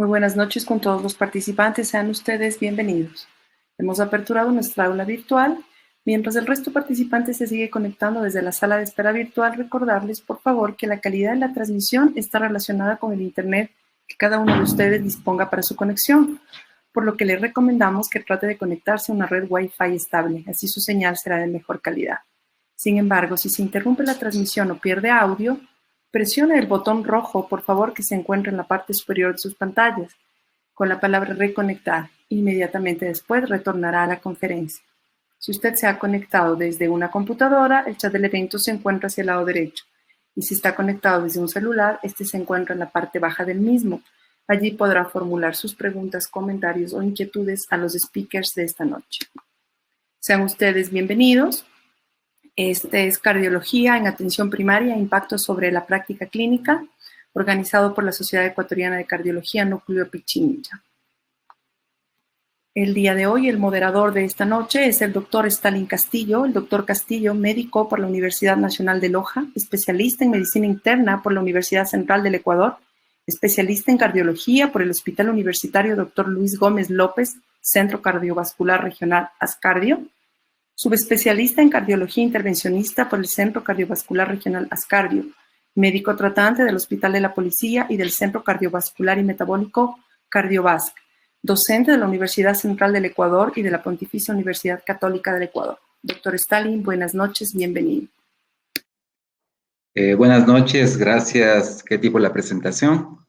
Muy buenas noches con todos los participantes, sean ustedes bienvenidos. Hemos aperturado nuestra aula virtual. Mientras el resto de participantes se sigue conectando desde la sala de espera virtual, recordarles por favor que la calidad de la transmisión está relacionada con el internet que cada uno de ustedes disponga para su conexión, por lo que les recomendamos que trate de conectarse a una red Wi-Fi estable, así su señal será de mejor calidad. Sin embargo, si se interrumpe la transmisión o pierde audio, presione el botón rojo, por favor, que se encuentra en la parte superior de sus pantallas, con la palabra reconectar. Inmediatamente después retornará a la conferencia. Si usted se ha conectado desde una computadora, el chat del evento se encuentra hacia el lado derecho. Y si está conectado desde un celular, este se encuentra en la parte baja del mismo. Allí podrá formular sus preguntas, comentarios o inquietudes a los speakers de esta noche. Sean ustedes bienvenidos. Este es Cardiología en Atención Primaria, Impacto sobre la Práctica Clínica, organizado por la Sociedad Ecuatoriana de Cardiología, Núcleo Pichincha. El día de hoy, el moderador de esta noche es el doctor Stalin Castillo. El doctor Castillo, médico por la Universidad Nacional de Loja, especialista en medicina interna por la Universidad Central del Ecuador, especialista en cardiología por el Hospital Universitario Dr. Luis Gómez López, Centro Cardiovascular Regional Ascardio, subespecialista en cardiología intervencionista por el Centro Cardiovascular Regional Ascardio, médico tratante del Hospital de la Policía y del Centro Cardiovascular y Metabólico Cardiovasc, docente de la Universidad Central del Ecuador y de la Pontificia Universidad Católica del Ecuador. Doctor Stalin, buenas noches, bienvenido. Buenas noches, gracias, Ketty, por la presentación.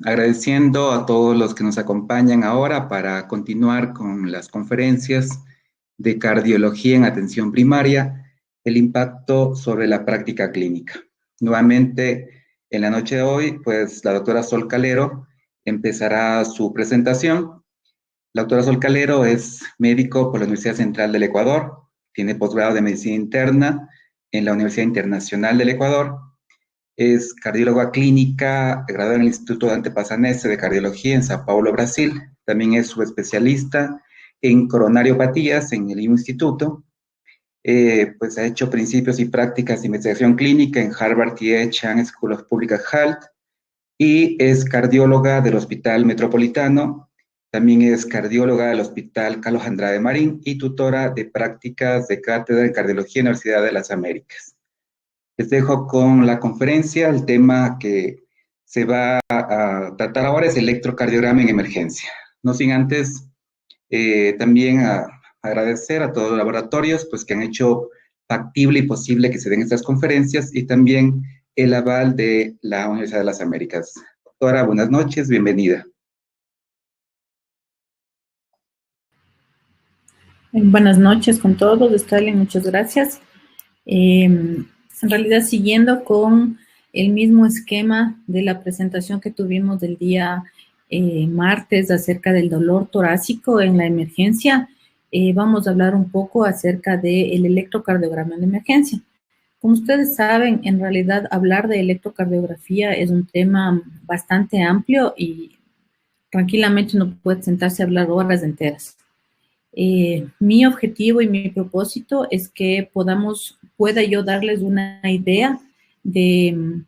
Agradeciendo a todos los que nos acompañan ahora para continuar con las conferencias de cardiología en atención primaria, el impacto sobre la práctica clínica. Nuevamente, en la noche de hoy, pues la doctora Sol Calero empezará su presentación. La doctora Sol Calero es médico por la Universidad Central del Ecuador, tiene posgrado de medicina interna en la Universidad Internacional del Ecuador, es cardióloga clínica, graduada en el Instituto Dante Passanese de Cardiología en Sao Paulo, Brasil, también es subespecialista en coronariopatías en el mismo instituto, pues ha hecho principios y prácticas de investigación clínica en Harvard T.H. Chan School of Public Health y es cardióloga del Hospital Metropolitano, también es cardióloga del Hospital Carlos Andrade Marín y tutora de prácticas de cátedra en cardiología en la Universidad de las Américas. Les dejo con la conferencia, el tema que se va a tratar ahora es electrocardiograma en emergencia. No sin antes también agradecer a todos los laboratorios pues, que han hecho factible y posible que se den estas conferencias y también el aval de la Universidad de las Américas. Doctora, buenas noches, bienvenida. Buenas noches con todos, Stalin, muchas gracias. En realidad, siguiendo con el mismo esquema de la presentación que tuvimos del día martes acerca del dolor torácico en la emergencia, vamos a hablar un poco acerca del electrocardiograma en emergencia. Como ustedes saben, en realidad hablar de electrocardiografía es un tema bastante amplio y tranquilamente uno puede sentarse a hablar horas enteras. Mi objetivo y mi propósito es que pueda yo darles una idea de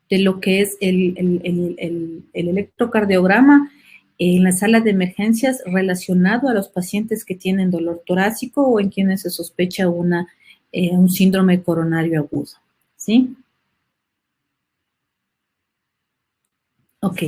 lo que es el electrocardiograma en la sala de emergencias relacionado a los pacientes que tienen dolor torácico o en quienes se sospecha un síndrome coronario agudo, ¿sí? Ok.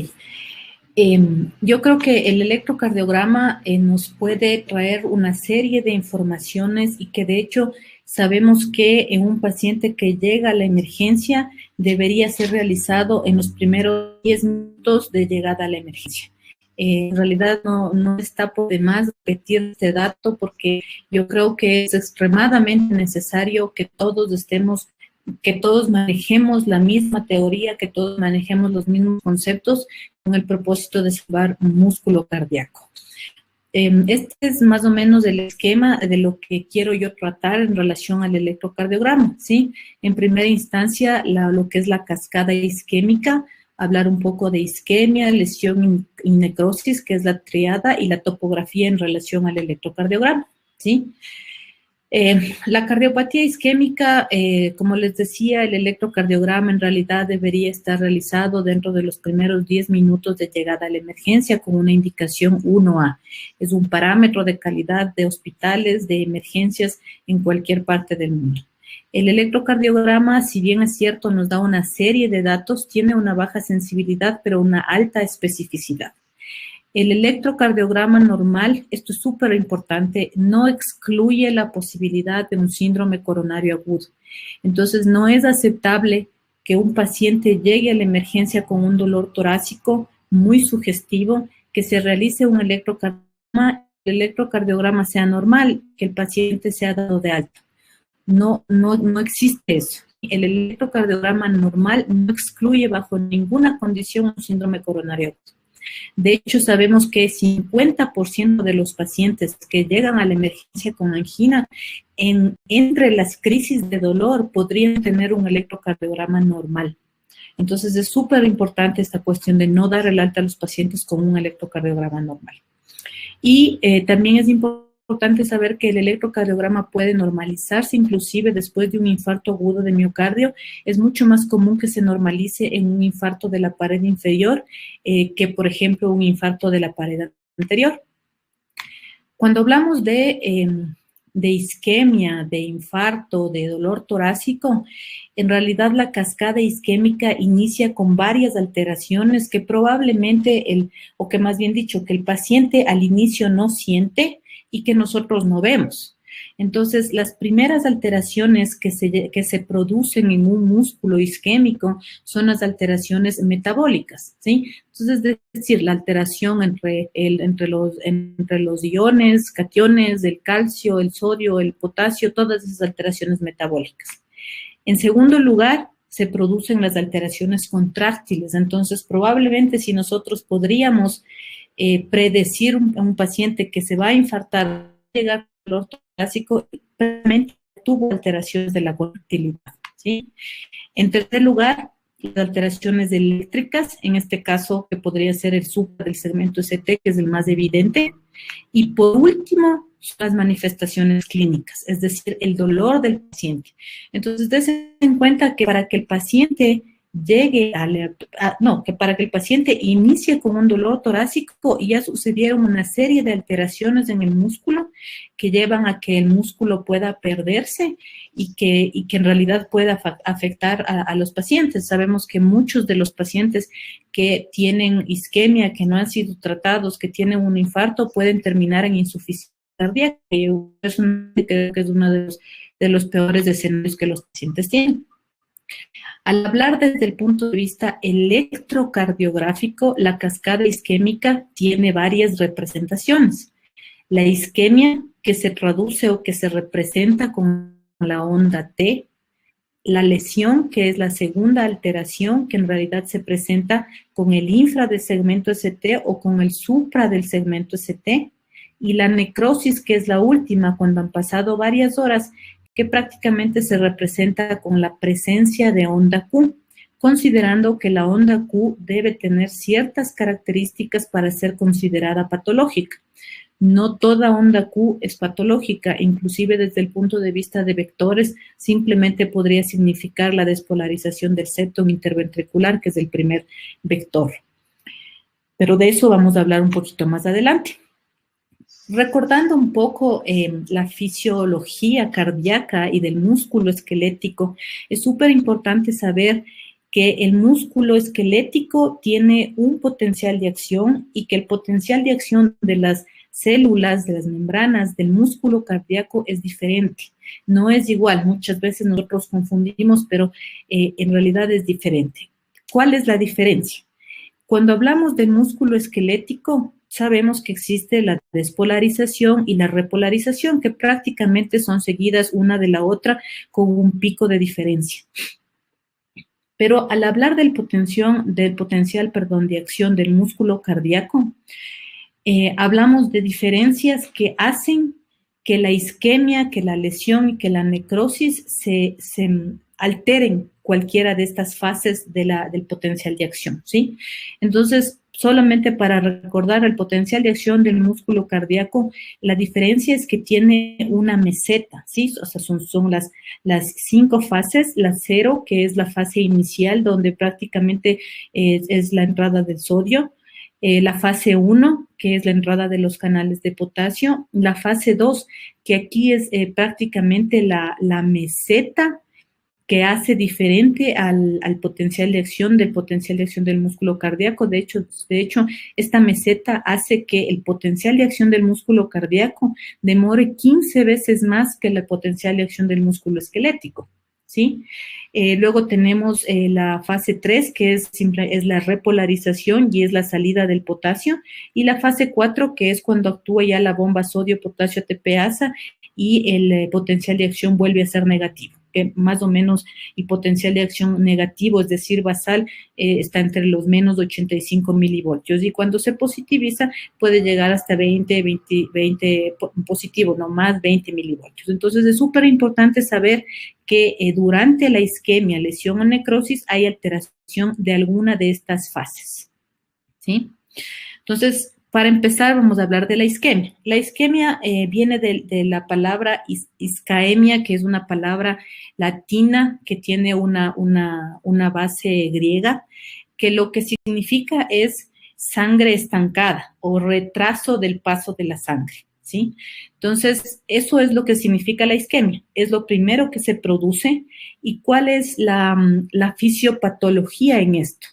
Yo creo que el electrocardiograma nos puede traer una serie de informaciones y que de hecho sabemos que en un paciente que llega a la emergencia debería ser realizado en los primeros 10 minutos de llegada a la emergencia. En realidad no está por demás repetir este dato porque yo creo que es extremadamente necesario que todos manejemos la misma teoría, que todos manejemos los mismos conceptos con el propósito de salvar un músculo cardíaco. Este es más o menos el esquema de lo que quiero yo tratar en relación al electrocardiograma, ¿sí? En primera instancia, lo que es la cascada isquémica, hablar un poco de isquemia, lesión y necrosis, que es la triada, y la topografía en relación al electrocardiograma, ¿sí? La cardiopatía isquémica, como les decía, el electrocardiograma en realidad debería estar realizado dentro de los primeros 10 minutos de llegada a la emergencia con una indicación 1A. Es un parámetro de calidad de hospitales, de emergencias en cualquier parte del mundo. El electrocardiograma, si bien es cierto, nos da una serie de datos, tiene una baja sensibilidad, pero una alta especificidad. El electrocardiograma normal, esto es súper importante, no excluye la posibilidad de un síndrome coronario agudo. Entonces, no es aceptable que un paciente llegue a la emergencia con un dolor torácico muy sugestivo, que se realice un electrocardiograma, el electrocardiograma sea normal, que el paciente sea dado de alta. No existe eso. El electrocardiograma normal no excluye bajo ninguna condición un síndrome coronario agudo. De hecho, sabemos que 50% de los pacientes que llegan a la emergencia con angina, entre las crisis de dolor, podrían tener un electrocardiograma normal. Entonces, es súper importante esta cuestión de no dar el alta a los pacientes con un electrocardiograma normal. Y también es importante saber que el electrocardiograma puede normalizarse inclusive después de un infarto agudo de miocardio. Es mucho más común que se normalice en un infarto de la pared inferior que, por ejemplo, un infarto de la pared anterior. Cuando hablamos de isquemia, de infarto, de dolor torácico, en realidad la cascada isquémica inicia con varias alteraciones que probablemente, o que más bien dicho, que el paciente al inicio no siente y que nosotros no vemos. Entonces, las primeras alteraciones que se producen en un músculo isquémico son las alteraciones metabólicas, ¿sí? Entonces, es decir, la alteración entre los iones, cationes, el calcio, el sodio, el potasio, todas esas alteraciones metabólicas. En segundo lugar, se producen las alteraciones contráctiles. Entonces, probablemente si nosotros podríamos predecir a un paciente que se va a infartar, llegar al dolor torácico, realmente tuvo alteraciones de la contractilidad, ¿sí? En tercer lugar, las alteraciones eléctricas, en este caso que podría ser el supra del segmento ST, que es el más evidente. Y por último, las manifestaciones clínicas, es decir, el dolor del paciente. Entonces, dense en cuenta que para que el paciente para que el paciente inicie con un dolor torácico ya sucedieron una serie de alteraciones en el músculo que llevan a que el músculo pueda perderse y que en realidad pueda afectar a los pacientes. Sabemos que muchos de los pacientes que tienen isquemia, que no han sido tratados, que tienen un infarto, pueden terminar en insuficiencia cardíaca. Creo que es uno de los peores escenarios que los pacientes tienen. Al hablar desde el punto de vista electrocardiográfico, la cascada isquémica tiene varias representaciones. La isquemia, que se traduce o que se representa con la onda T. La lesión, que es la segunda alteración, que en realidad se presenta con el infra del segmento ST o con el supra del segmento ST. Y la necrosis, que es la última, cuando han pasado varias horas, que prácticamente se representa con la presencia de onda Q, considerando que la onda Q debe tener ciertas características para ser considerada patológica. No toda onda Q es patológica, inclusive desde el punto de vista de vectores, simplemente podría significar la despolarización del septum interventricular, que es el primer vector. Pero de eso vamos a hablar un poquito más adelante. Recordando un poco la fisiología cardíaca y del músculo esquelético, es súper importante saber que el músculo esquelético tiene un potencial de acción y que el potencial de acción de las células, de las membranas del músculo cardíaco es diferente. No es igual, muchas veces nosotros confundimos, pero en realidad es diferente. ¿Cuál es la diferencia? Cuando hablamos del músculo esquelético, sabemos que existe la despolarización y la repolarización, que prácticamente son seguidas una de la otra con un pico de diferencia. Pero al hablar del potencial de acción del músculo cardíaco, hablamos de diferencias que hacen que la isquemia, que la lesión y que la necrosis se alteren cualquiera de estas fases del potencial de acción, ¿sí? Entonces, solamente para recordar el potencial de acción del músculo cardíaco, la diferencia es que tiene una meseta, ¿sí? O sea, son las 5 fases, la 0, que es la fase inicial, donde prácticamente es la entrada del sodio, la fase 1, que es la entrada de los canales de potasio, la fase 2, que aquí es prácticamente la meseta, que hace diferente al potencial de acción del músculo cardíaco. De hecho, esta meseta hace que el potencial de acción del músculo cardíaco demore 15 veces más que el potencial de acción del músculo esquelético, ¿sí? Luego tenemos la fase 3, que es la repolarización y es la salida del potasio, y la fase 4, que es cuando actúa ya la bomba sodio-potasio ATPasa y el potencial de acción vuelve a ser negativo. Que más o menos el potencial de acción negativo, es decir, basal, está entre los menos 85 milivoltios, y cuando se positiviza puede llegar hasta 20 positivo, no más 20 milivoltios. Entonces es súper importante saber que durante la isquemia, lesión o necrosis hay alteración de alguna de estas fases, ¿sí? Entonces, para empezar, vamos a hablar de la isquemia. La isquemia viene de la palabra iscaemia, que es una palabra latina que tiene una base griega, que lo que significa es sangre estancada o retraso del paso de la sangre, ¿sí? Entonces, eso es lo que significa la isquemia. Es lo primero que se produce. ¿Y cuál es la fisiopatología en esto?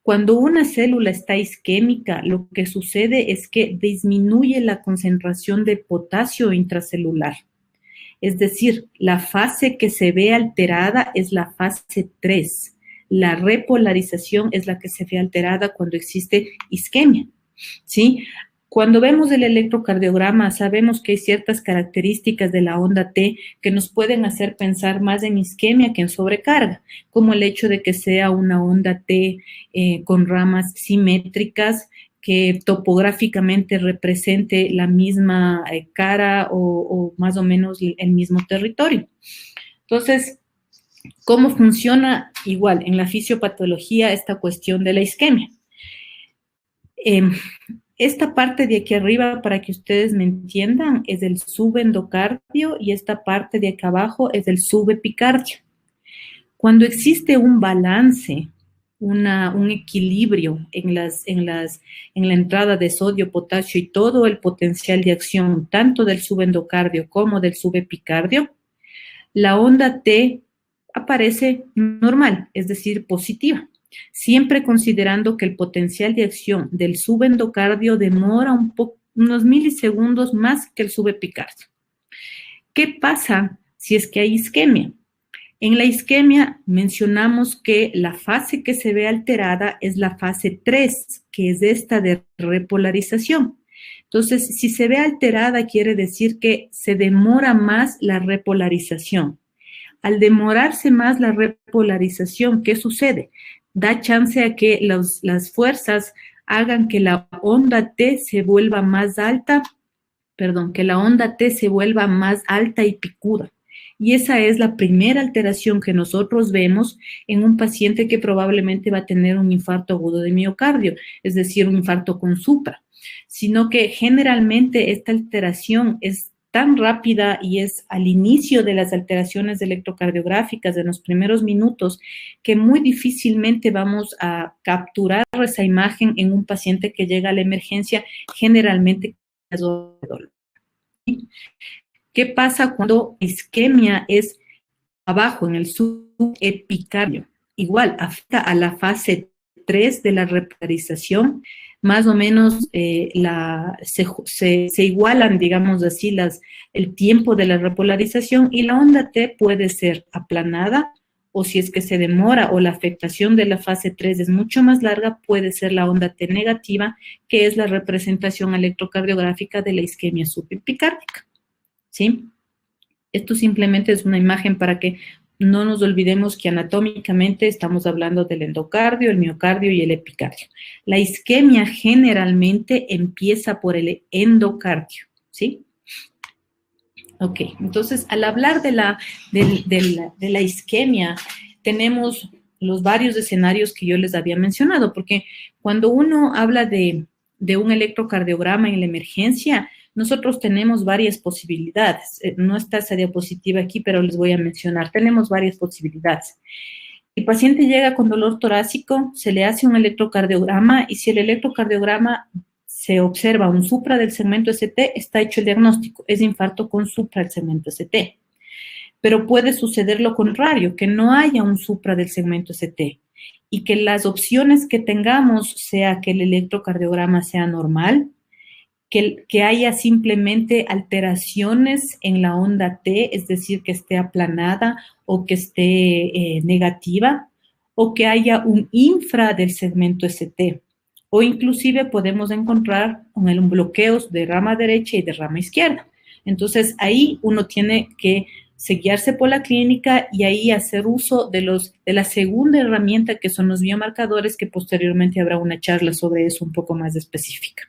Cuando una célula está isquémica, lo que sucede es que disminuye la concentración de potasio intracelular. Es decir, la fase que se ve alterada es la fase 3. La repolarización es la que se ve alterada cuando existe isquemia, ¿sí? Cuando vemos el electrocardiograma, sabemos que hay ciertas características de la onda T que nos pueden hacer pensar más en isquemia que en sobrecarga, como el hecho de que sea una onda T con ramas simétricas, que topográficamente represente la misma cara o más o menos el mismo territorio. Entonces, ¿cómo funciona igual en la fisiopatología esta cuestión de la isquemia? Esta parte de aquí arriba, para que ustedes me entiendan, es el subendocardio y esta parte de acá abajo es el subepicardio. Cuando existe un balance, un equilibrio en la entrada de sodio, potasio y todo el potencial de acción, tanto del subendocardio como del subepicardio, la onda T aparece normal, es decir, positiva, siempre considerando que el potencial de acción del subendocardio demora unos milisegundos más que el subepicardio. ¿Qué pasa si es que hay isquemia? En la isquemia mencionamos que la fase que se ve alterada es la fase 3, que es esta de repolarización. Entonces, si se ve alterada, quiere decir que se demora más la repolarización. Al demorarse más la repolarización, ¿qué sucede? Da chance a que las fuerzas hagan que la onda T se vuelva más alta, y picuda. Y esa es la primera alteración que nosotros vemos en un paciente que probablemente va a tener un infarto agudo de miocardio, es decir, un infarto con supra, sino que generalmente esta alteración es tan rápida y es al inicio de las alteraciones electrocardiográficas en los primeros minutos que muy difícilmente vamos a capturar esa imagen en un paciente que llega a la emergencia, generalmente con dolor. ¿Qué pasa cuando isquemia es abajo, en el subepicardio? Igual, afecta a la fase 3 de la repolarización, más o menos se igualan, digamos así, el tiempo de la repolarización, y la onda T puede ser aplanada, o si es que se demora o la afectación de la fase 3 es mucho más larga, puede ser la onda T negativa, que es la representación electrocardiográfica de la isquemia subepicárdica, ¿sí? Esto simplemente es una imagen para que no nos olvidemos que anatómicamente estamos hablando del endocardio, el miocardio y el epicardio. La isquemia generalmente empieza por el endocardio, ¿sí? Ok, entonces al hablar de la isquemia, tenemos los varios escenarios que yo les había mencionado, porque cuando uno habla de un electrocardiograma en la emergencia, nosotros tenemos varias posibilidades. No está esa diapositiva aquí, pero les voy a mencionar. Tenemos varias posibilidades. El paciente llega con dolor torácico, se le hace un electrocardiograma y si el electrocardiograma se observa un supra del segmento ST, está hecho el diagnóstico. Es infarto con supra del segmento ST. Pero puede suceder lo contrario, que no haya un supra del segmento ST y que las opciones que tengamos sea que el electrocardiograma sea normal, que haya simplemente alteraciones en la onda T, es decir, que esté aplanada o que esté negativa, o que haya un infra del segmento ST, o inclusive podemos encontrar un bloqueo de rama derecha y de rama izquierda. Entonces, ahí uno tiene que guiarse por la clínica y ahí hacer uso de la segunda herramienta que son los biomarcadores, que posteriormente habrá una charla sobre eso un poco más específica.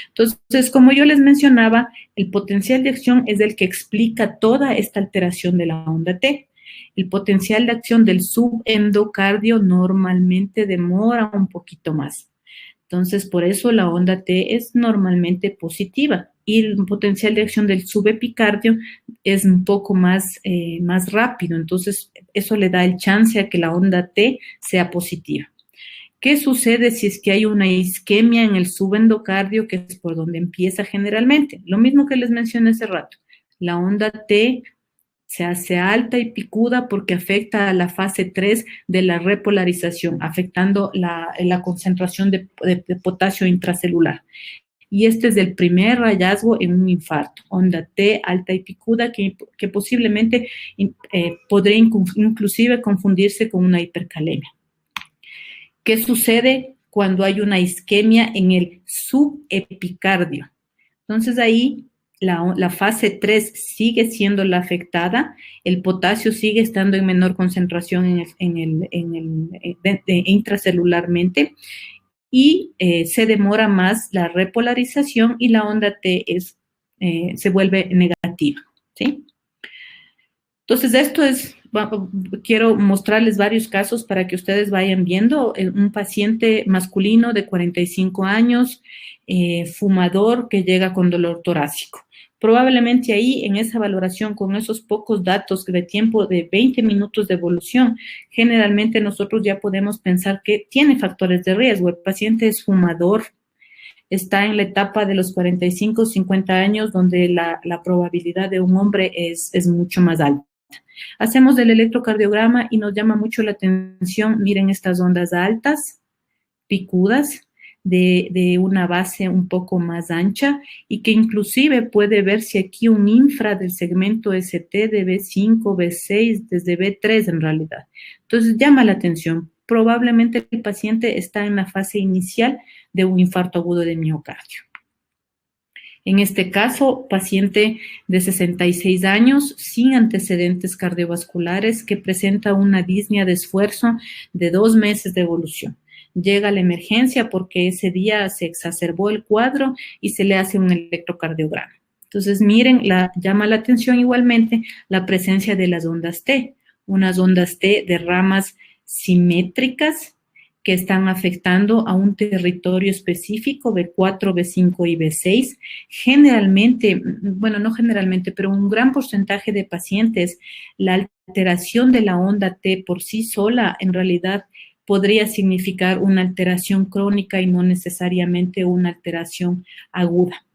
Entonces, como yo les mencionaba, el potencial de acción es el que explica toda esta alteración de la onda T. El potencial de acción del subendocardio normalmente demora un poquito más. Entonces, por eso la onda T es normalmente positiva y el potencial de acción del subepicardio es un poco más rápido. Entonces, eso le da el chance a que la onda T sea positiva. ¿Qué sucede si es que hay una isquemia en el subendocardio, que es por donde empieza generalmente? Lo mismo que les mencioné hace rato. La onda T se hace alta y picuda porque afecta a la fase 3 de la repolarización, afectando la concentración de potasio intracelular. Y este es el primer hallazgo en un infarto, onda T alta y picuda, que posiblemente podría inclusive confundirse con una hipercalemia. ¿Qué sucede cuando hay una isquemia en el subepicardio? Entonces ahí la fase 3 sigue siendo la afectada, el potasio sigue estando en menor concentración intracelularmente y se demora más la repolarización y la onda T se vuelve negativa, ¿sí? Entonces, quiero mostrarles varios casos para que ustedes vayan viendo. Un paciente masculino de 45 años, fumador, que llega con dolor torácico. Probablemente ahí, en esa valoración, con esos pocos datos de tiempo de 20 minutos de evolución, generalmente nosotros ya podemos pensar que tiene factores de riesgo. El paciente es fumador, está en la etapa de los 45, 50 años, donde la probabilidad de un hombre es mucho más alta. Hacemos el electrocardiograma y nos llama mucho la atención, miren estas ondas altas, picudas, de una base un poco más ancha y que inclusive puede verse aquí un infra del segmento ST de B5, B6, desde B3 en realidad. Entonces llama la atención. Probablemente el paciente está en la fase inicial de un infarto agudo de miocardio. En este caso, paciente de 66 años, sin antecedentes cardiovasculares, que presenta una disnea de esfuerzo de 2 meses de evolución. Llega a la emergencia porque ese día se exacerbó el cuadro y se le hace un electrocardiograma. Entonces, miren, llama la atención igualmente la presencia de las ondas T, unas ondas T de ramas simétricas que están afectando a un territorio específico, B4, B5 y B6. Generalmente, bueno, no generalmente, pero un gran porcentaje de pacientes, la alteración de la onda T por sí sola, en realidad, podría significar una alteración crónica y no necesariamente una alteración aguda.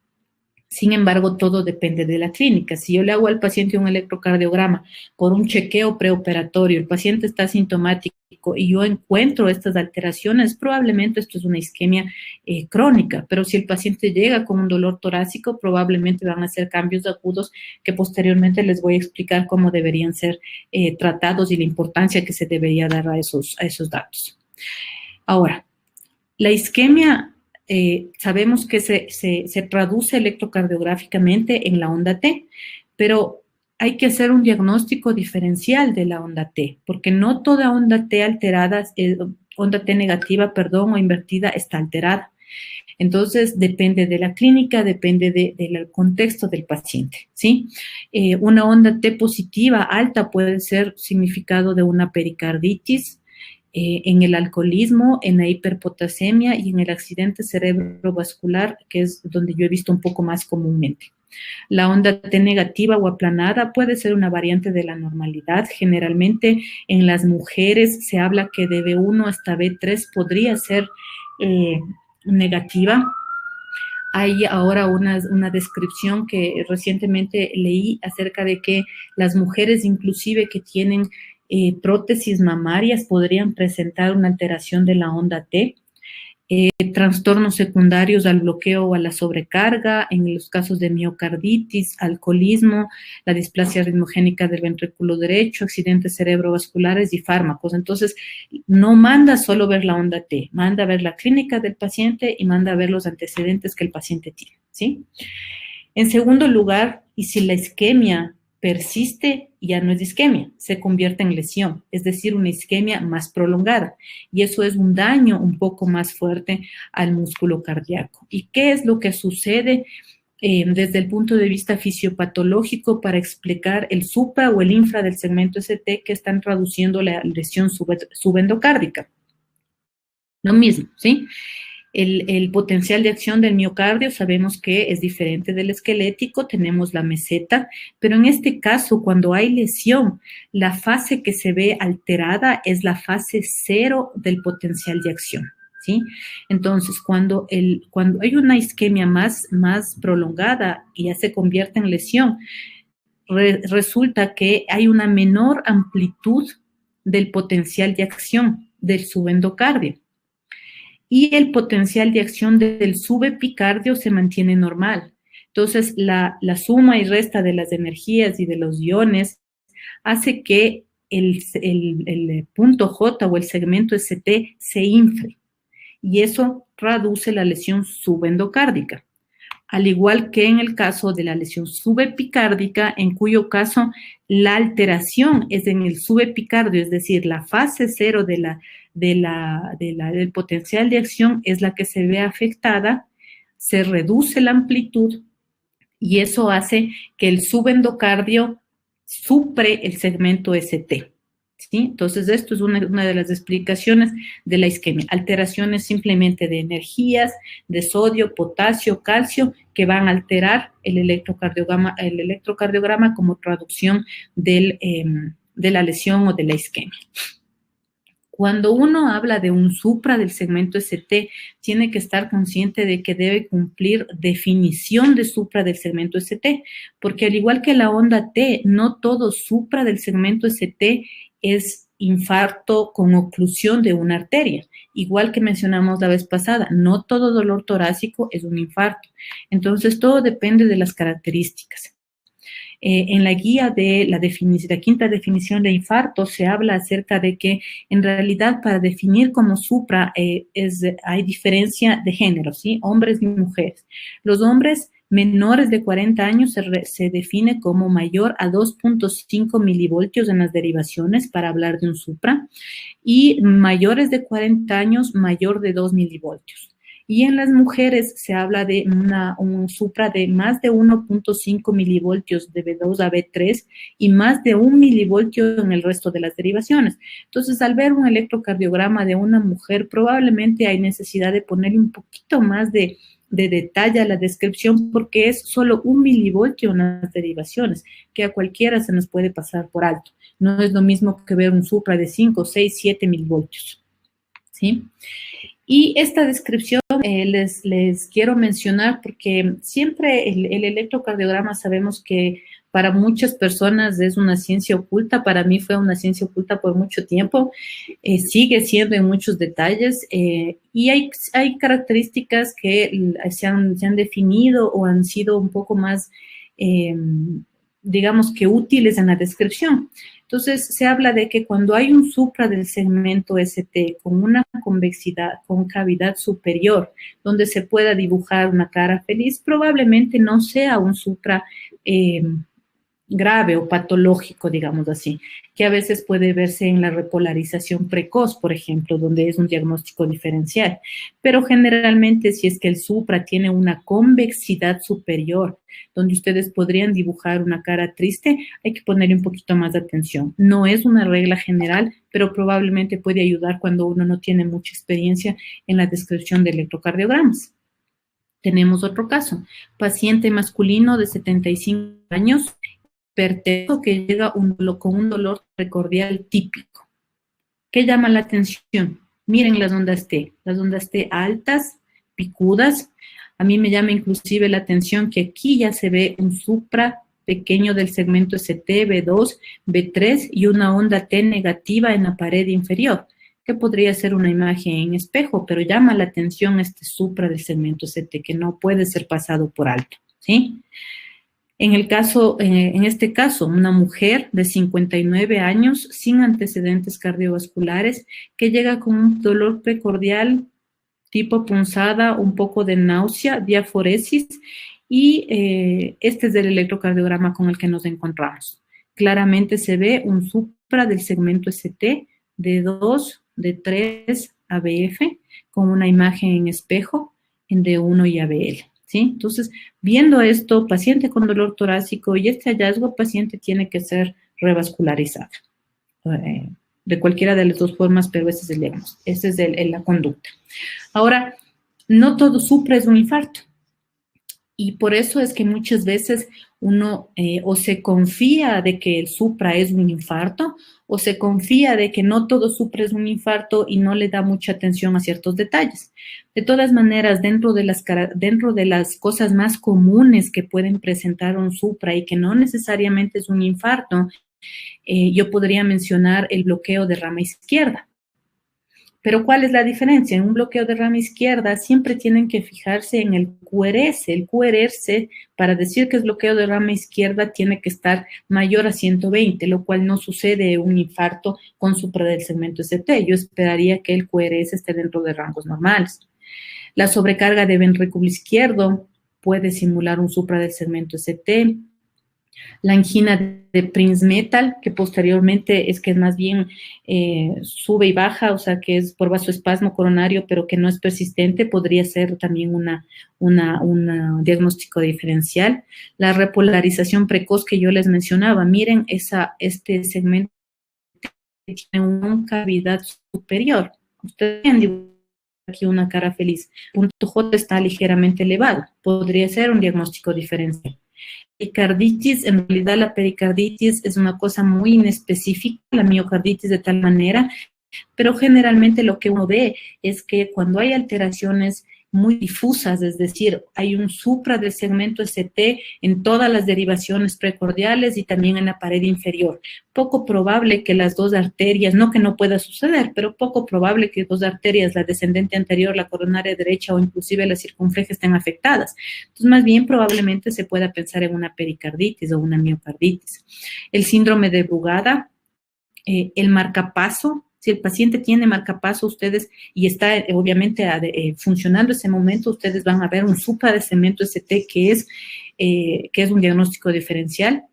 Sin embargo, todo depende de la clínica. Si yo le hago al paciente un electrocardiograma por un chequeo preoperatorio, el paciente está asintomático y yo encuentro estas alteraciones, probablemente esto es una isquemia crónica, pero si el paciente llega con un dolor torácico, probablemente van a ser cambios agudos que posteriormente les voy a explicar cómo deberían ser tratados y la importancia que se debería dar a esos datos. Ahora, la isquemia sabemos que se traduce electrocardiográficamente en la onda T, pero hay que hacer un diagnóstico diferencial de la onda T, porque no toda onda T alterada, onda T negativa, perdón, o invertida está alterada. Entonces, depende de la clínica, depende del contexto del paciente, ¿sí? Una onda T positiva alta puede ser significado de una pericarditis, en el alcoholismo, en la hiperpotasemia y en el accidente cerebrovascular, que es donde yo he visto un poco más comúnmente. La onda T negativa o aplanada puede ser una variante de la normalidad. Generalmente en las mujeres se habla que de B1 hasta B3 podría ser negativa. Hay ahora una descripción que recientemente leí acerca de que las mujeres inclusive que tienen prótesis mamarias podrían presentar una alteración de la onda T. Trastornos secundarios al bloqueo o a la sobrecarga, en los casos de miocarditis, alcoholismo, la displasia ritmogénica del ventrículo derecho, accidentes cerebrovasculares y fármacos. Entonces, no manda solo ver la onda T, manda ver la clínica del paciente y manda ver los antecedentes que el paciente tiene, ¿sí? En segundo lugar, y si la isquemia persiste, ya no es isquemia, se convierte en lesión, es decir, una isquemia más prolongada. Y eso es un daño un poco más fuerte al músculo cardíaco. ¿Y qué es lo que sucede desde el punto de vista fisiopatológico para explicar el supra o el infra del segmento ST que están traduciendo la lesión subendocárdica? Lo mismo, ¿sí? El potencial de acción del miocardio sabemos que es diferente del esquelético, tenemos la meseta, pero en este caso, cuando hay lesión, la fase que se ve alterada es la fase 0 del potencial de acción, ¿sí? Entonces, cuando hay una isquemia más prolongada y ya se convierte en lesión, resulta que hay una menor amplitud del potencial de acción del subendocardio. Y el potencial de acción del subepicardio se mantiene normal. Entonces, la suma y resta de las energías y de los iones hace que el punto J o el segmento ST se infle. Y eso reduce la lesión subendocárdica. Al igual que en el caso de la lesión subepicárdica, en cuyo caso la alteración es en el subepicardio, es decir, la fase 0 del potencial de acción es la que se ve afectada, se reduce la amplitud y eso hace que el subendocardio supre el segmento ST. ¿Sí? Entonces, esto es una de las explicaciones de la isquemia. Alteraciones simplemente de energías, de sodio, potasio, calcio, que van a alterar el electrocardiograma como traducción de la lesión o de la isquemia. Cuando uno habla de un supra del segmento ST, tiene que estar consciente de que debe cumplir definición de supra del segmento ST, porque al igual que la onda T, no todo supra del segmento ST es infarto con oclusión de una arteria. Igual que mencionamos la vez pasada, no todo dolor torácico es un infarto. Entonces, todo depende de las características. En la guía de la quinta definición de infarto se habla acerca de que en realidad para definir como supra hay diferencia de género, ¿sí? Hombres y mujeres. Los hombres menores de 40 años se define como mayor a 2.5 milivoltios en las derivaciones para hablar de un supra y mayores de 40 años mayor de 2 milivoltios. Y en las mujeres se habla de un supra de más de 1.5 milivoltios de B2 a B3 y más de 1 milivoltio en el resto de las derivaciones. Entonces, al ver un electrocardiograma de una mujer, probablemente hay necesidad de ponerle un poquito más de detalle a la descripción porque es solo 1 milivoltio en las derivaciones, que a cualquiera se nos puede pasar por alto. No es lo mismo que ver un supra de 5, 6, 7 milivoltios, ¿sí? Y esta descripción les quiero mencionar porque siempre el electrocardiograma sabemos que para muchas personas es una ciencia oculta, para mí fue una ciencia oculta por mucho tiempo, sigue siendo en muchos detalles y hay características que se han definido o han sido un poco más, digamos que útiles en la descripción. Entonces, se habla de que cuando hay un supra del segmento ST con una concavidad superior, donde se pueda dibujar una cara feliz, probablemente no sea un supra grave o patológico, digamos así, que a veces puede verse en la repolarización precoz, por ejemplo, donde es un diagnóstico diferencial. Pero generalmente, si es que el supra tiene una convexidad superior, donde ustedes podrían dibujar una cara triste, hay que ponerle un poquito más de atención. No es una regla general, pero probablemente puede ayudar cuando uno no tiene mucha experiencia en la descripción de electrocardiogramas. Tenemos otro caso, paciente masculino de 75 años, hipertenso que llega con un dolor precordial típico. ¿Qué llama la atención? Miren las ondas T altas, picudas. A mí me llama inclusive la atención que aquí ya se ve un supra pequeño del segmento ST, B2, B3 y una onda T negativa en la pared inferior, que podría ser una imagen en espejo, pero llama la atención este supra del segmento ST, que no puede ser pasado por alto, ¿sí? En este caso, una mujer de 59 años sin antecedentes cardiovasculares que llega con un dolor precordial tipo punzada, un poco de náusea, diaforesis y este es el electrocardiograma con el que nos encontramos. Claramente se ve un supra del segmento ST de 2, de 3 ABF con una imagen en espejo en D1 y ABL. ¿Sí? Entonces, viendo esto, paciente con dolor torácico y este hallazgo, paciente tiene que ser revascularizado. De cualquiera de las dos formas, pero ese es el diagnóstico, esa es la conducta. Ahora, no todo supra es un infarto. Y por eso es que muchas veces uno o se confía de que el supra es un infarto o se confía de que no todo supra es un infarto y no le da mucha atención a ciertos detalles. De todas maneras, dentro de las cosas más comunes que pueden presentar un supra y que no necesariamente es un infarto, yo podría mencionar el bloqueo de rama izquierda. Pero ¿cuál es la diferencia? En un bloqueo de rama izquierda siempre tienen que fijarse en el QRS. El QRS, para decir que es bloqueo de rama izquierda, tiene que estar mayor a 120, lo cual no sucede en un infarto con supra del segmento ST. Yo esperaría que el QRS esté dentro de rangos normales. La sobrecarga de ventrículo izquierdo puede simular un supra del segmento ST. La angina de Prinzmetal, que posteriormente es que más bien sube y baja, o sea, que es por vasoespasmo coronario, pero que no es persistente, podría ser también un diagnóstico diferencial. La repolarización precoz que yo les mencionaba, miren este segmento tiene una cavidad superior. Ustedes ven aquí una cara feliz. Punto J está ligeramente elevado, podría ser un diagnóstico diferencial. Pericarditis, en realidad la pericarditis es una cosa muy inespecífica, la miocarditis de tal manera, pero generalmente lo que uno ve es que cuando hay alteraciones muy difusas, es decir, hay un supra del segmento ST en todas las derivaciones precordiales y también en la pared inferior. Poco probable que las dos arterias, no que no pueda suceder, pero poco probable que dos arterias, la descendente anterior, la coronaria derecha o inclusive la circunfleja estén afectadas. Entonces, más bien probablemente se pueda pensar en una pericarditis o una miocarditis. El síndrome de Brugada, el marcapaso. Si el paciente tiene marcapaso, ustedes, y está obviamente funcionando ese momento, ustedes van a ver un supra de segmento ST que es un diagnóstico diferencial.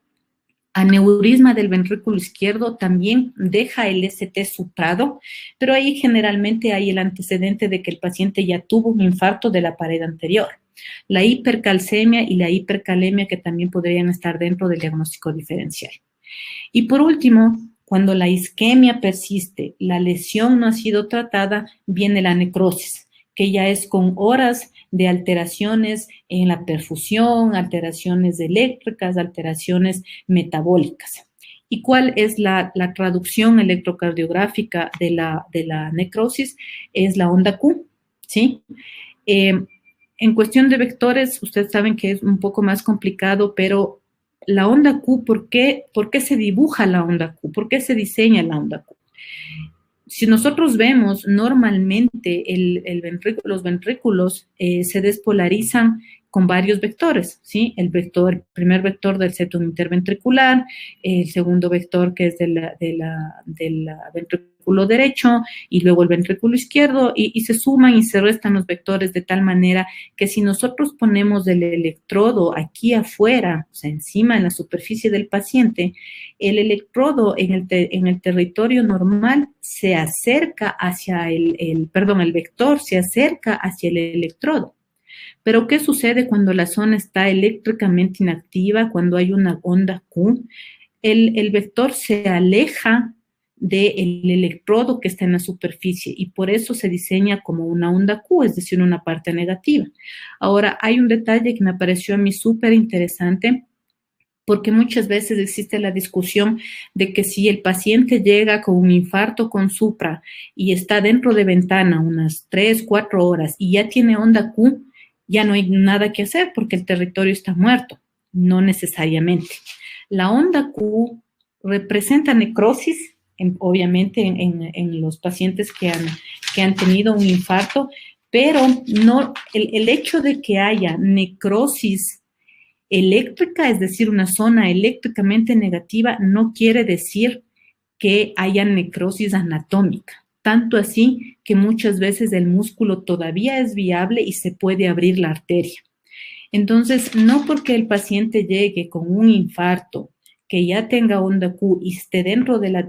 Aneurisma del ventrículo izquierdo también deja el ST suprado, pero ahí generalmente hay el antecedente de que el paciente ya tuvo un infarto de la pared anterior. La hipercalcemia y la hipercalemia que también podrían estar dentro del diagnóstico diferencial. Y por último, cuando la isquemia persiste, la lesión no ha sido tratada, viene la necrosis, que ya es con horas de alteraciones en la perfusión, alteraciones eléctricas, alteraciones metabólicas. ¿Y cuál es la traducción electrocardiográfica de la necrosis? Es la onda Q, ¿sí? En cuestión de vectores, ustedes saben que es un poco más complicado, pero la onda Q, ¿por qué se dibuja la onda Q? ¿Por qué se diseña la onda Q? Si nosotros vemos, normalmente los ventrículos se despolarizan con varios vectores, ¿sí? El primer vector del septum interventricular, el segundo vector que es del ventrículo derecho y luego el ventrículo izquierdo y se suman y se restan los vectores de tal manera que si nosotros ponemos el electrodo aquí afuera, o sea, encima en la superficie del paciente, el electrodo en el territorio normal se acerca hacia el vector se acerca hacia el electrodo. Pero, ¿qué sucede cuando la zona está eléctricamente inactiva, cuando hay una onda Q? El vector se aleja del electrodo que está en la superficie y por eso se diseña como una onda Q, es decir, una parte negativa. Ahora, hay un detalle que me pareció a mí súper interesante, porque muchas veces existe la discusión de que si el paciente llega con un infarto con supra y está dentro de ventana unas 3, 4 horas y ya tiene onda Q, ya no hay nada que hacer porque el territorio está muerto. No necesariamente. La onda Q representa necrosis, obviamente en los pacientes que han tenido un infarto, pero no, el hecho de que haya necrosis eléctrica, es decir, una zona eléctricamente negativa, no quiere decir que haya necrosis anatómica. Tanto así que muchas veces el músculo todavía es viable y se puede abrir la arteria. Entonces, no porque el paciente llegue con un infarto, que ya tenga onda Q y esté dentro de la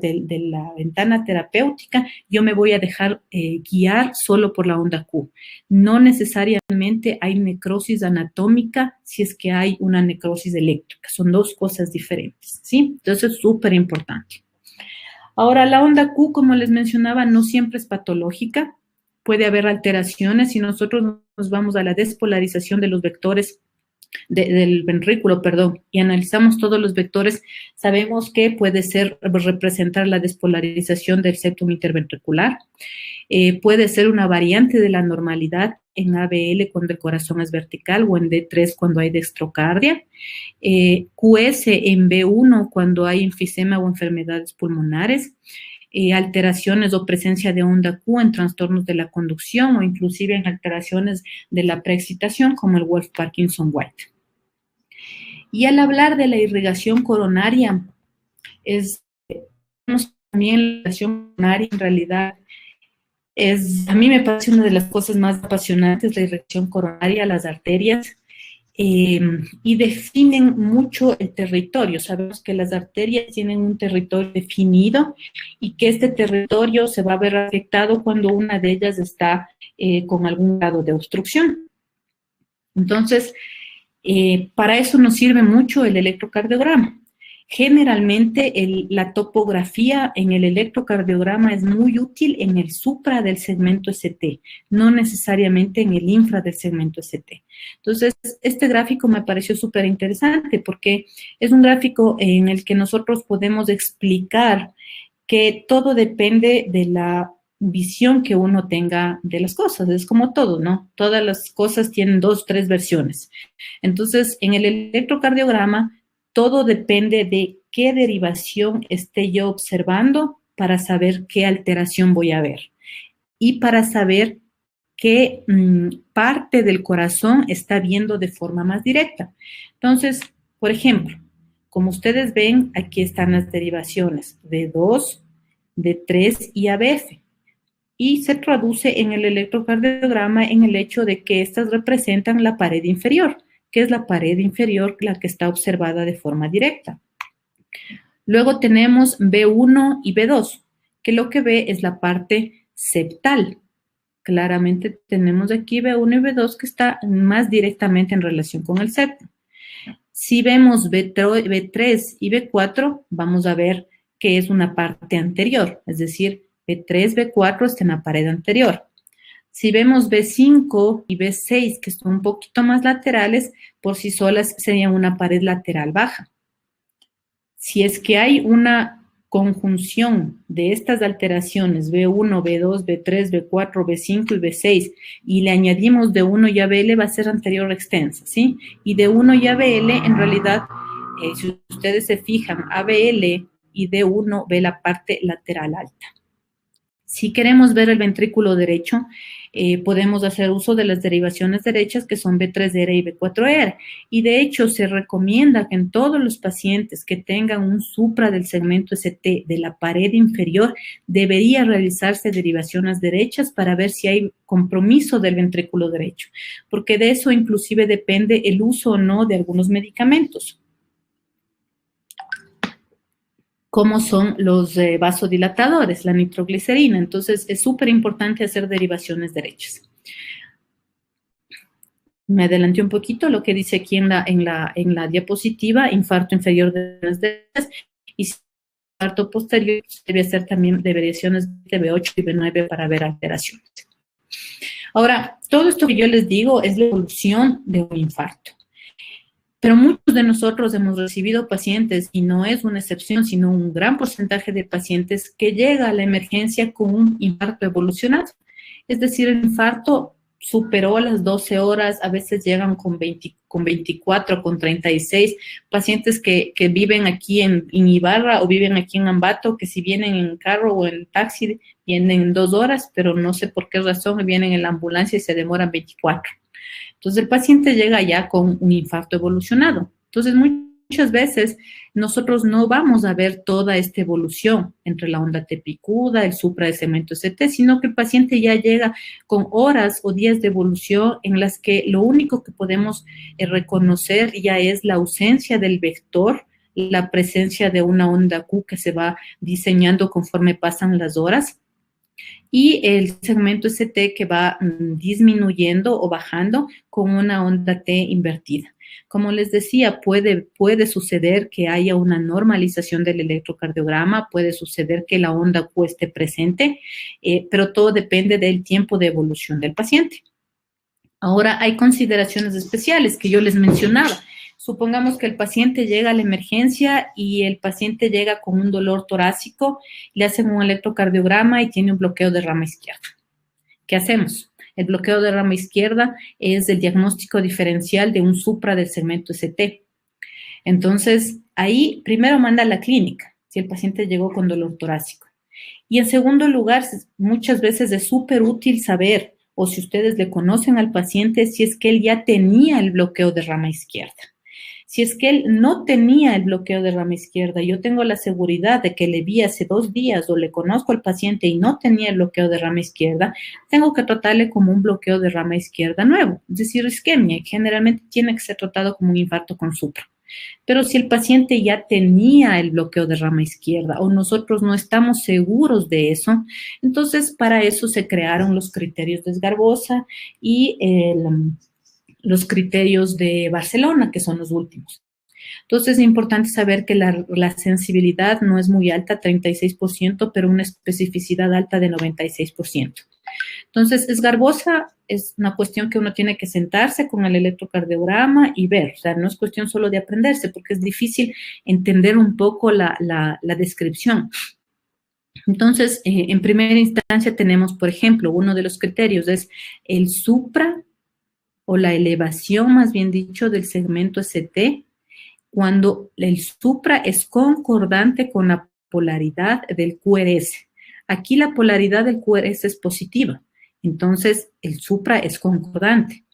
ventana terapéutica, yo me voy a dejar guiar solo por la onda Q. No necesariamente hay necrosis anatómica si es que hay una necrosis eléctrica. Son dos cosas diferentes, ¿sí? Entonces, es súper importante. Ahora, la onda Q, como les mencionaba, no siempre es patológica. Puede haber alteraciones si nosotros nos vamos a la despolarización de los vectores del ventrículo, y analizamos todos los vectores, sabemos que puede representar la despolarización del septum interventricular, puede ser una variante de la normalidad en ABL cuando el corazón es vertical o en D3 cuando hay dextrocardia, QS en B1 cuando hay enfisema o enfermedades pulmonares, alteraciones o presencia de onda Q en trastornos de la conducción o inclusive en alteraciones de la preexcitación como el Wolff-Parkinson-White. Y al hablar de la irrigación coronaria, también la irrigación coronaria en realidad a mí me parece una de las cosas más apasionantes, la irrigación coronaria, las arterias, y definen mucho el territorio. Sabemos que las arterias tienen un territorio definido y que este territorio se va a ver afectado cuando una de ellas está con algún grado de obstrucción. Entonces, para eso nos sirve mucho el electrocardiograma. Generalmente la topografía en el electrocardiograma es muy útil en el supra del segmento ST, no necesariamente en el infra del segmento ST. Entonces, este gráfico me pareció súper interesante porque es un gráfico en el que nosotros podemos explicar que todo depende de la visión que uno tenga de las cosas. Es como todo, ¿no? Todas las cosas tienen 2, 3 versiones. Entonces, en el electrocardiograma, todo depende de qué derivación esté yo observando para saber qué alteración voy a ver y para saber qué parte del corazón está viendo de forma más directa. Entonces, por ejemplo, como ustedes ven, aquí están las derivaciones de D2, D3 y ABF. Y se traduce en el electrocardiograma en el hecho de que estas representan la pared inferior, que es la pared inferior la que está observada de forma directa. Luego tenemos B1 y B2, que lo que ve es la parte septal. Claramente tenemos aquí B1 y B2 que está más directamente en relación con el septum. Si vemos B3 y B4, vamos a ver que es una parte anterior, es decir, B3, B4 está en la pared anterior. Si vemos B5 y B6, que son un poquito más laterales, por sí solas serían una pared lateral baja. Si es que hay una conjunción de estas alteraciones, B1, B2, B3, B4, B5 y B6, y le añadimos D1 y ABL, va a ser anterior extensa, ¿sí? Y D1 y ABL, en realidad, si ustedes se fijan, ABL y D1 ve la parte lateral alta. Si queremos ver el ventrículo derecho, podemos hacer uso de las derivaciones derechas que son B3R y B4R. Y de hecho se recomienda que en todos los pacientes que tengan un supra del segmento ST de la pared inferior, debería realizarse derivaciones derechas para ver si hay compromiso del ventrículo derecho, porque de eso inclusive depende el uso o no de algunos medicamentos, como son los vasodilatadores, la nitroglicerina. Entonces, es súper importante hacer derivaciones derechas. Me adelanté un poquito lo que dice aquí en la diapositiva: infarto inferior de las derechas, y infarto posterior debe hacer también derivaciones de B8 y B9 para ver alteraciones. Ahora, todo esto que yo les digo es la evolución de un infarto. Pero muchos de nosotros hemos recibido pacientes, y no es una excepción, sino un gran porcentaje de pacientes que llega a la emergencia con un infarto evolucionado. Es decir, el infarto superó las 12 horas, a veces llegan con 24, con 36, pacientes que viven aquí en Ibarra o viven aquí en Ambato, que si vienen en carro o en taxi, vienen en 2 horas, pero no sé por qué razón vienen en la ambulancia y se demoran 24. Entonces, el paciente llega ya con un infarto evolucionado. Entonces, muchas veces nosotros no vamos a ver toda esta evolución entre la onda T picuda, el supra de segmento ST, sino que el paciente ya llega con horas o días de evolución en las que lo único que podemos reconocer ya es la ausencia del vector, la presencia de una onda Q que se va diseñando conforme pasan las horas, y el segmento ST que va disminuyendo o bajando con una onda T invertida. Como les decía, puede suceder que haya una normalización del electrocardiograma, puede suceder que la onda Q esté presente, pero todo depende del tiempo de evolución del paciente. Ahora, hay consideraciones especiales que yo les mencionaba. Supongamos que el paciente llega a la emergencia y el paciente llega con un dolor torácico, le hacen un electrocardiograma y tiene un bloqueo de rama izquierda. ¿Qué hacemos? El bloqueo de rama izquierda es el diagnóstico diferencial de un supra del segmento ST. Entonces, ahí primero manda a la clínica, si el paciente llegó con dolor torácico. Y en segundo lugar, muchas veces es súper útil saber, o si ustedes le conocen al paciente, si es que él ya tenía el bloqueo de rama izquierda. Si es que él no tenía el bloqueo de rama izquierda, yo tengo la seguridad de que le vi hace 2 días o le conozco al paciente y no tenía el bloqueo de rama izquierda, tengo que tratarle como un bloqueo de rama izquierda nuevo, es decir, isquemia, que generalmente tiene que ser tratado como un infarto con supra. Pero si el paciente ya tenía el bloqueo de rama izquierda o nosotros no estamos seguros de eso, entonces para eso se crearon los criterios de Esgarbosa y los criterios de Barcelona, que son los últimos. Entonces es importante saber que la sensibilidad no es muy alta, 36%, pero una especificidad alta de 96%. Entonces, Esgarbosa es una cuestión que uno tiene que sentarse con el electrocardiograma y ver. O sea, no es cuestión solo de aprenderse, porque es difícil entender un poco la descripción. Entonces, en primera instancia tenemos, por ejemplo, uno de los criterios es el supra, o la elevación, más bien dicho, del segmento ST, cuando el supra es concordante con la polaridad del QRS. Aquí la polaridad del QRS es positiva, entonces el supra es concordante,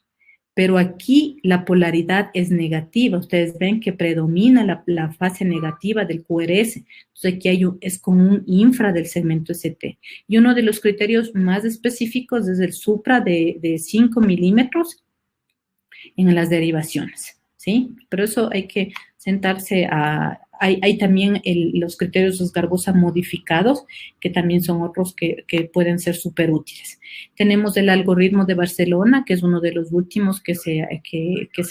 pero aquí la polaridad es negativa. Ustedes ven que predomina la fase negativa del QRS, entonces aquí es como un infra del segmento ST. Y uno de los criterios más específicos es el supra de 5 milímetros en las derivaciones, ¿sí? Pero eso hay que sentarse a... Hay también los criterios de Esgarbosa modificados, que también son otros que pueden ser súper útiles. Tenemos el algoritmo de Barcelona, que es uno de los últimos que se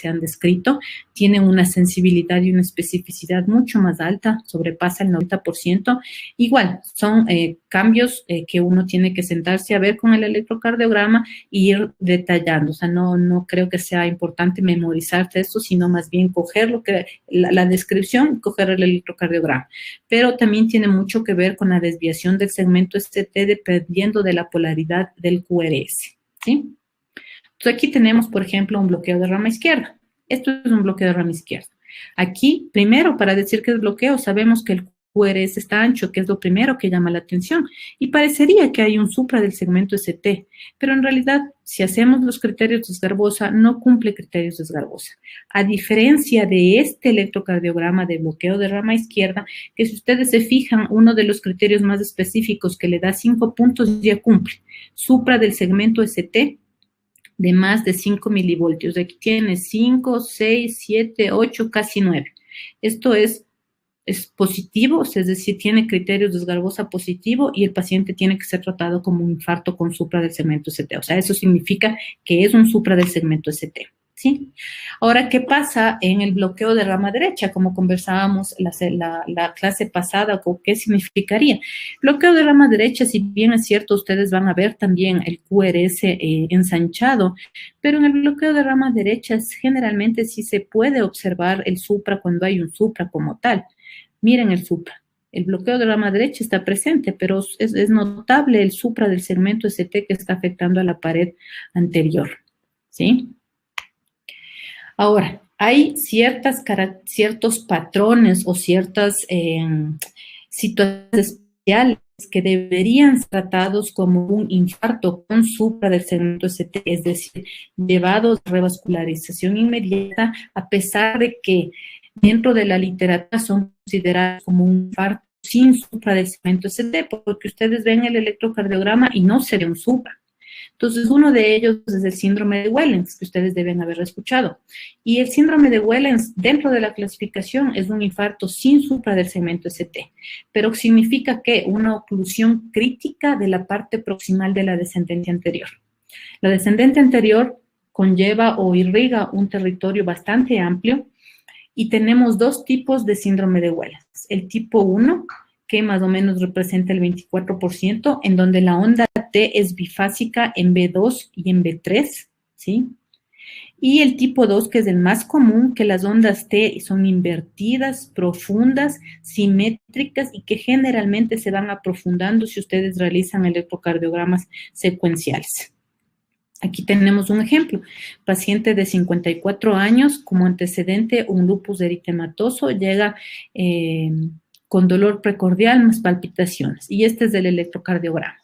han descrito. Tiene una sensibilidad y una especificidad mucho más alta, sobrepasa el 90%. Igual, son cambios que uno tiene que sentarse a ver con el electrocardiograma e ir detallando. O sea, no creo que sea importante memorizarte esto, sino más bien coger la descripción y coger el electrocardiograma. Pero también tiene mucho que ver con la desviación del segmento ST dependiendo de la polaridad del QRS, ¿sí? Entonces, aquí tenemos, por ejemplo, un bloqueo de rama izquierda. Esto es un bloqueo de rama izquierda. Aquí, primero, para decir que es bloqueo, sabemos que el QRS está ancho, que es lo primero que llama la atención, y parecería que hay un supra del segmento ST, pero en realidad, si hacemos los criterios de Sgarbosa, no cumple criterios de Sgarbosa. A diferencia de este electrocardiograma de bloqueo de rama izquierda, que si ustedes se fijan, uno de los criterios más específicos que le da 5 puntos ya cumple. Supra del segmento ST de más de 5 milivoltios. Aquí tiene 5, 6, 7, 8, casi 9. Esto es positivo, es decir, tiene criterios de Sgarbosa positivo y el paciente tiene que ser tratado como un infarto con supra del segmento ST. O sea, eso significa que es un supra del segmento ST, ¿sí? Ahora, ¿qué pasa en el bloqueo de rama derecha? Como conversábamos la clase pasada, ¿qué significaría? Bloqueo de rama derecha, si bien es cierto, ustedes van a ver también el QRS ensanchado, pero en el bloqueo de rama derecha generalmente sí se puede observar el supra cuando hay un supra como tal. Miren el supra. El bloqueo de rama derecha está presente, pero es notable el supra del segmento ST que está afectando a la pared anterior, ¿sí? Ahora, hay ciertos patrones o ciertas situaciones especiales que deberían ser tratados como un infarto con supra del segmento ST, es decir, llevados a revascularización inmediata, a pesar de que dentro de la literatura son considerados como un infarto sin supra del segmento ST, porque ustedes ven el electrocardiograma y no se ve un supra. Entonces, uno de ellos es el síndrome de Wellens, que ustedes deben haber escuchado. Y el síndrome de Wellens, dentro de la clasificación, es un infarto sin supra del segmento ST, pero significa que una oclusión crítica de la parte proximal de la descendente anterior. La descendente anterior conlleva o irriga un territorio bastante amplio y tenemos dos tipos de síndrome de Wellens. El tipo 1, que más o menos representa el 24%, en donde la onda T es bifásica en B2 y en B3, ¿sí? Y el tipo 2, que es el más común, que las ondas T son invertidas, profundas, simétricas y que generalmente se van aprofundando si ustedes realizan electrocardiogramas secuenciales. Aquí tenemos un ejemplo, paciente de 54 años, como antecedente un lupus eritematoso, llega con dolor precordial más palpitaciones, y este es del electrocardiograma.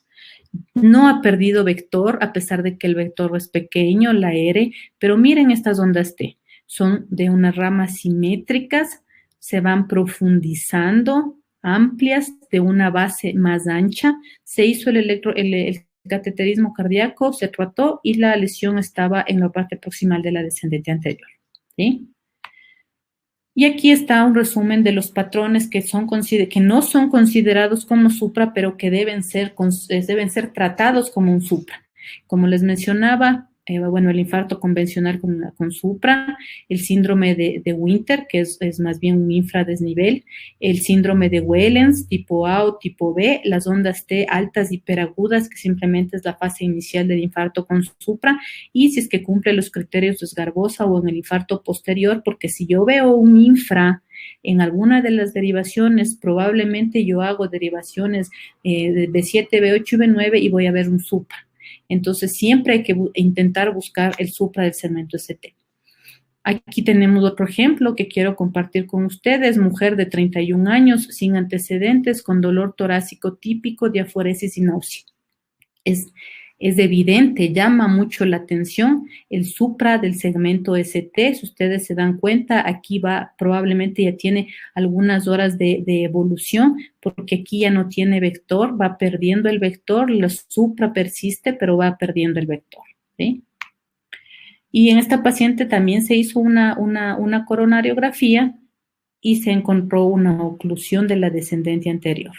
No ha perdido vector, a pesar de que el vector es pequeño, la R, pero miren estas ondas T, son de unas ramas simétricas, se van profundizando, amplias, de una base más ancha, se hizo el cateterismo cardíaco, se trató y la lesión estaba en la parte proximal de la descendente anterior, ¿sí? Y aquí está un resumen de los patrones que no son considerados como supra, pero que deben ser tratados como un supra. Como les mencionaba, bueno, el infarto convencional con supra, el síndrome de Winter, que es más bien un infradesnivel, el síndrome de Wellens, tipo A o tipo B, las ondas T altas hiperagudas, que simplemente es la fase inicial del infarto con supra, y si es que cumple los criterios de Sgarbosa o en el infarto posterior, porque si yo veo un infra en alguna de las derivaciones, probablemente yo hago derivaciones de B7, B8 y B9 y voy a ver un supra. Entonces, siempre hay que intentar buscar el supra del segmento ST. Aquí tenemos otro ejemplo que quiero compartir con ustedes. Mujer de 31 años, sin antecedentes, con dolor torácico típico, diaforesis y náusea. Es evidente, llama mucho la atención el supra del segmento ST. Si ustedes se dan cuenta, aquí probablemente ya tiene algunas horas de evolución, porque aquí ya no tiene vector, va perdiendo el vector, la supra persiste, pero va perdiendo el vector, ¿sí? Y en esta paciente también se hizo una coronariografía y se encontró una oclusión de la descendente anterior,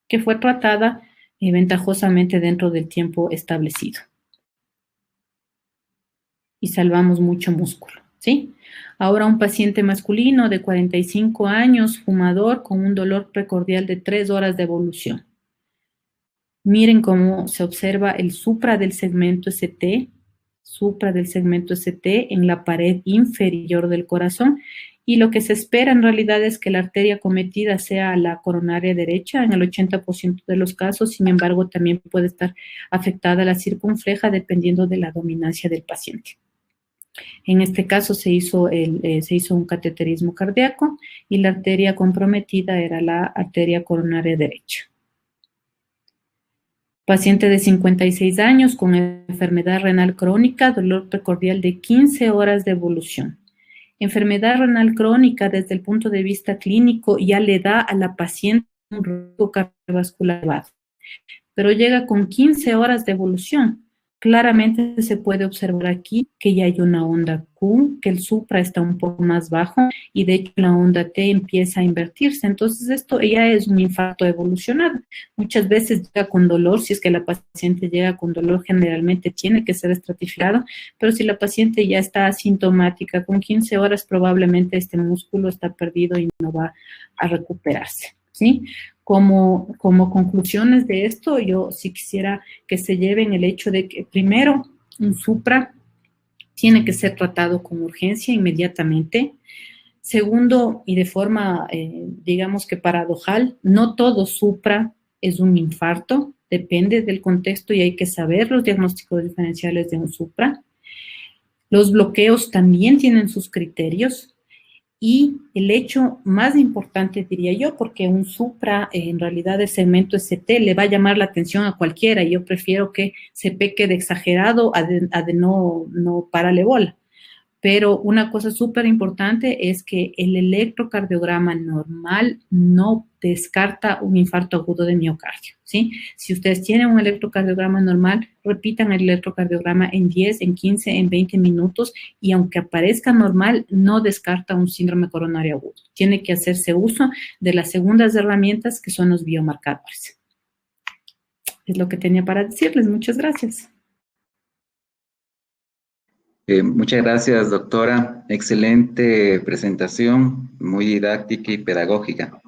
que fue tratada ventajosamente dentro del tiempo establecido. Y salvamos mucho músculo, ¿sí? Ahora un paciente masculino de 45 años, fumador, con un dolor precordial de 3 horas de evolución. Miren cómo se observa el supra del segmento ST en la pared inferior del corazón, y lo que se espera en realidad es que la arteria cometida sea la coronaria derecha en el 80% de los casos. Sin embargo, también puede estar afectada la circunfleja dependiendo de la dominancia del paciente. En este caso se hizo un cateterismo cardíaco y la arteria comprometida era la arteria coronaria derecha. Paciente de 56 años con enfermedad renal crónica, dolor precordial de 15 horas de evolución. Enfermedad renal crónica desde el punto de vista clínico ya le da a la paciente un riesgo cardiovascular elevado, pero llega con 15 horas de evolución. Claramente se puede observar aquí que ya hay una onda Q, que el supra está un poco más bajo y de hecho la onda T empieza a invertirse. Entonces esto ya es un infarto evolucionado. Muchas veces llega con dolor, si es que la paciente llega con dolor generalmente tiene que ser estratificado, pero si la paciente ya está asintomática, con 15 horas probablemente este músculo está perdido y no va a recuperarse, ¿sí? Como conclusiones de esto, yo sí quisiera que se lleven el hecho de que, primero, un supra tiene que ser tratado con urgencia inmediatamente. Segundo, y de forma, digamos que paradojal, no todo supra es un infarto, depende del contexto y hay que saber los diagnósticos diferenciales de un supra. Los bloqueos también tienen sus criterios. Y el hecho más importante, diría yo, porque un supra, en realidad el segmento ST le va a llamar la atención a cualquiera, y yo prefiero que se peque de exagerado a de no pararle bola. Pero una cosa súper importante es que el electrocardiograma normal no descarta un infarto agudo de miocardio, ¿sí? Si ustedes tienen un electrocardiograma normal, repitan el electrocardiograma en 10, en 15, en 20 minutos y aunque aparezca normal, no descarta un síndrome coronario agudo. Tiene que hacerse uso de las segundas herramientas que son los biomarcadores. Es lo que tenía para decirles. Muchas gracias. Muchas gracias, doctora. Excelente presentación, muy didáctica y pedagógica.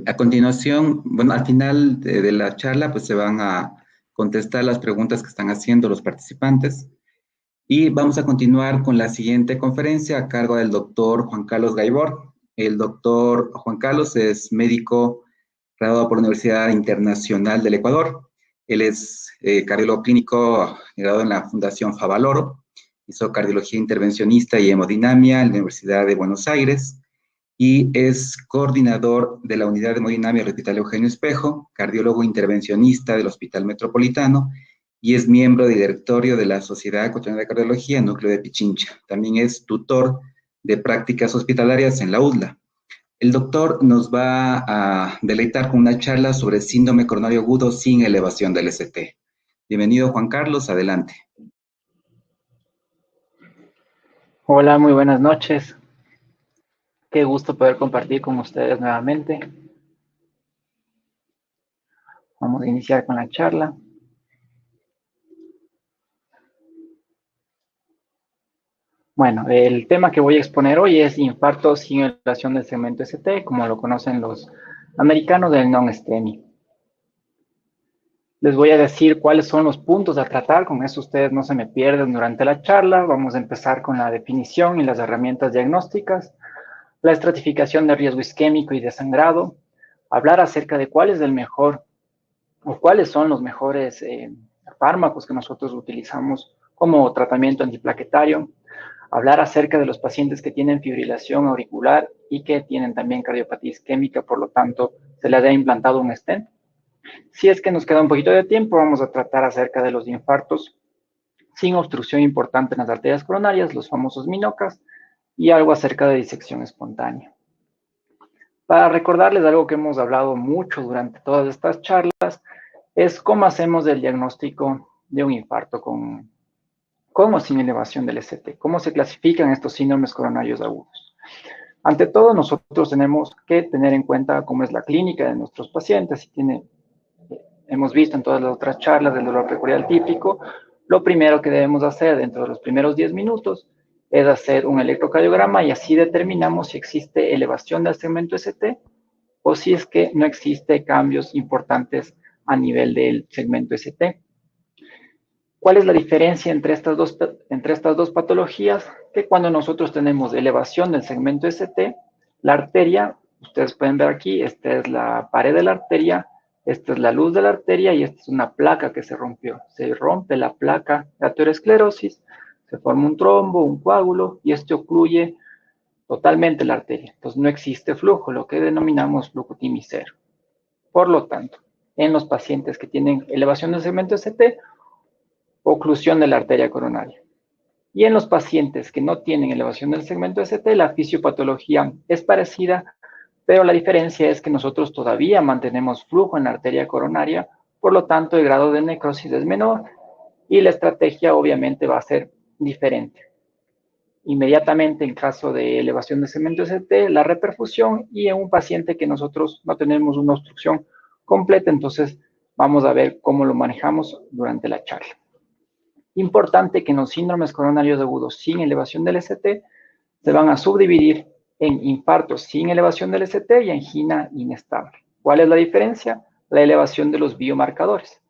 A continuación, bueno, al final de la charla, pues se van a contestar las preguntas que están haciendo los participantes. Y vamos a continuar con la siguiente conferencia a cargo del doctor Juan Carlos Gaibor. El doctor Juan Carlos es médico graduado por la Universidad Internacional del Ecuador. Él es cardiólogo clínico graduado en la Fundación Favaloro. Hizo cardiología intervencionista y hemodinamia en la Universidad de Buenos Aires. Y es coordinador de la unidad de hemodinamia del Hospital Eugenio Espejo, cardiólogo intervencionista del Hospital Metropolitano y es miembro del directorio de la Sociedad Ecuatoriana de Cardiología, Núcleo de Pichincha. También es tutor de prácticas hospitalarias en la UDLA. El doctor nos va a deleitar con una charla sobre síndrome coronario agudo sin elevación del ST. Bienvenido, Juan Carlos, adelante. Hola, muy buenas noches. Qué gusto poder compartir con ustedes nuevamente. Vamos a iniciar con la charla. Bueno, el tema que voy a exponer hoy es infarto sin elevación del segmento ST, como lo conocen los americanos del non-STEMI. Les voy a decir cuáles son los puntos a tratar, con eso ustedes no se me pierden durante la charla. Vamos a empezar con la definición y las herramientas diagnósticas, la estratificación de riesgo isquémico y de sangrado, hablar acerca de cuál es el mejor o cuáles son los mejores fármacos que nosotros utilizamos como tratamiento antiplaquetario, hablar acerca de los pacientes que tienen fibrilación auricular y que tienen también cardiopatía isquémica, por lo tanto, se les ha implantado un stent. Si es que nos queda un poquito de tiempo, vamos a tratar acerca de los infartos sin obstrucción importante en las arterias coronarias, los famosos MINOCAS, y algo acerca de disección espontánea. Para recordarles algo que hemos hablado mucho durante todas estas charlas, es cómo hacemos el diagnóstico de un infarto con o sin elevación del ST, cómo se clasifican estos síndromes coronarios agudos. Ante todo, nosotros tenemos que tener en cuenta cómo es la clínica de nuestros pacientes. Hemos visto en todas las otras charlas del dolor precordial típico, lo primero que debemos hacer dentro de los primeros 10 minutos es hacer un electrocardiograma y así determinamos si existe elevación del segmento ST o si es que no existe cambios importantes a nivel del segmento ST. ¿Cuál es la diferencia entre estas dos patologías? Que cuando nosotros tenemos elevación del segmento ST, la arteria, ustedes pueden ver aquí, esta es la pared de la arteria, esta es la luz de la arteria y esta es una placa que se rompió. Se rompe la placa de aterosclerosis, Se forma un trombo, un coágulo, y esto ocluye totalmente la arteria. Entonces no existe flujo, lo que denominamos flujo timicero. Por lo tanto, en los pacientes que tienen elevación del segmento ST, oclusión de la arteria coronaria. Y en los pacientes que no tienen elevación del segmento ST, la fisiopatología es parecida, pero la diferencia es que nosotros todavía mantenemos flujo en la arteria coronaria, por lo tanto el grado de necrosis es menor y la estrategia obviamente va a ser diferente. Inmediatamente en caso de elevación del segmento ST, la reperfusión, y en un paciente que nosotros no tenemos una obstrucción completa, entonces vamos a ver cómo lo manejamos durante la charla. Importante que en los síndromes coronarios agudos sin elevación del ST se van a subdividir en infartos sin elevación del ST y angina inestable. ¿Cuál es la diferencia? La elevación de los biomarcadores.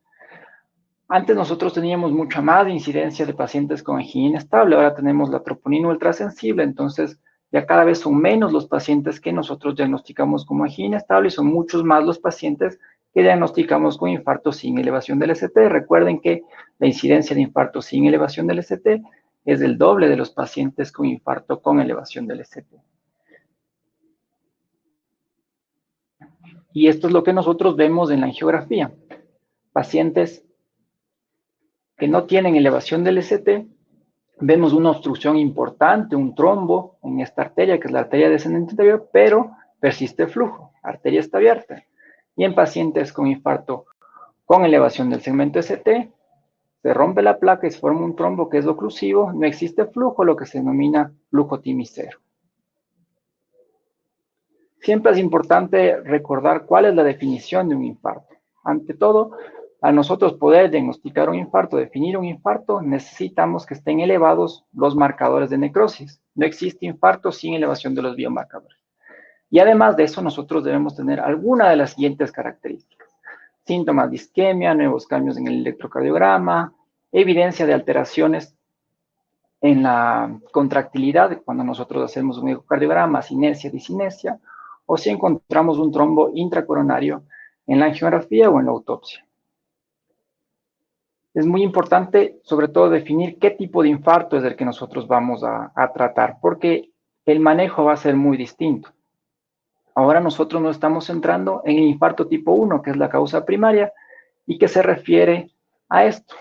Antes nosotros teníamos mucha más incidencia de pacientes con angina inestable, ahora tenemos la troponina ultrasensible, entonces ya cada vez son menos los pacientes que nosotros diagnosticamos como angina inestable y son muchos más los pacientes que diagnosticamos con infarto sin elevación del ST. Recuerden que la incidencia de infarto sin elevación del ST es el doble de los pacientes con infarto con elevación del ST. Y esto es lo que nosotros vemos en la angiografía. Pacientes que no tienen elevación del ST, vemos una obstrucción importante, un trombo en esta arteria, que es la arteria descendente anterior, pero persiste el flujo, la arteria está abierta. Y en pacientes con infarto con elevación del segmento ST, se rompe la placa y se forma un trombo que es oclusivo, no existe flujo, lo que se denomina flujo timicero. Siempre es importante recordar cuál es la definición de un infarto. Ante todo, a nosotros poder diagnosticar un infarto, definir un infarto, necesitamos que estén elevados los marcadores de necrosis. No existe infarto sin elevación de los biomarcadores. Y además de eso, nosotros debemos tener alguna de las siguientes características. Síntomas de isquemia, nuevos cambios en el electrocardiograma, evidencia de alteraciones en la contractilidad cuando nosotros hacemos un ecocardiograma, sinesia, disinesia, o si encontramos un trombo intracoronario en la angiografía o en la autopsia. Es muy importante, sobre todo, definir qué tipo de infarto es el que nosotros vamos a tratar, porque el manejo va a ser muy distinto. Ahora nosotros nos estamos centrando en el infarto tipo 1, que es la causa primaria, y que se refiere a esto: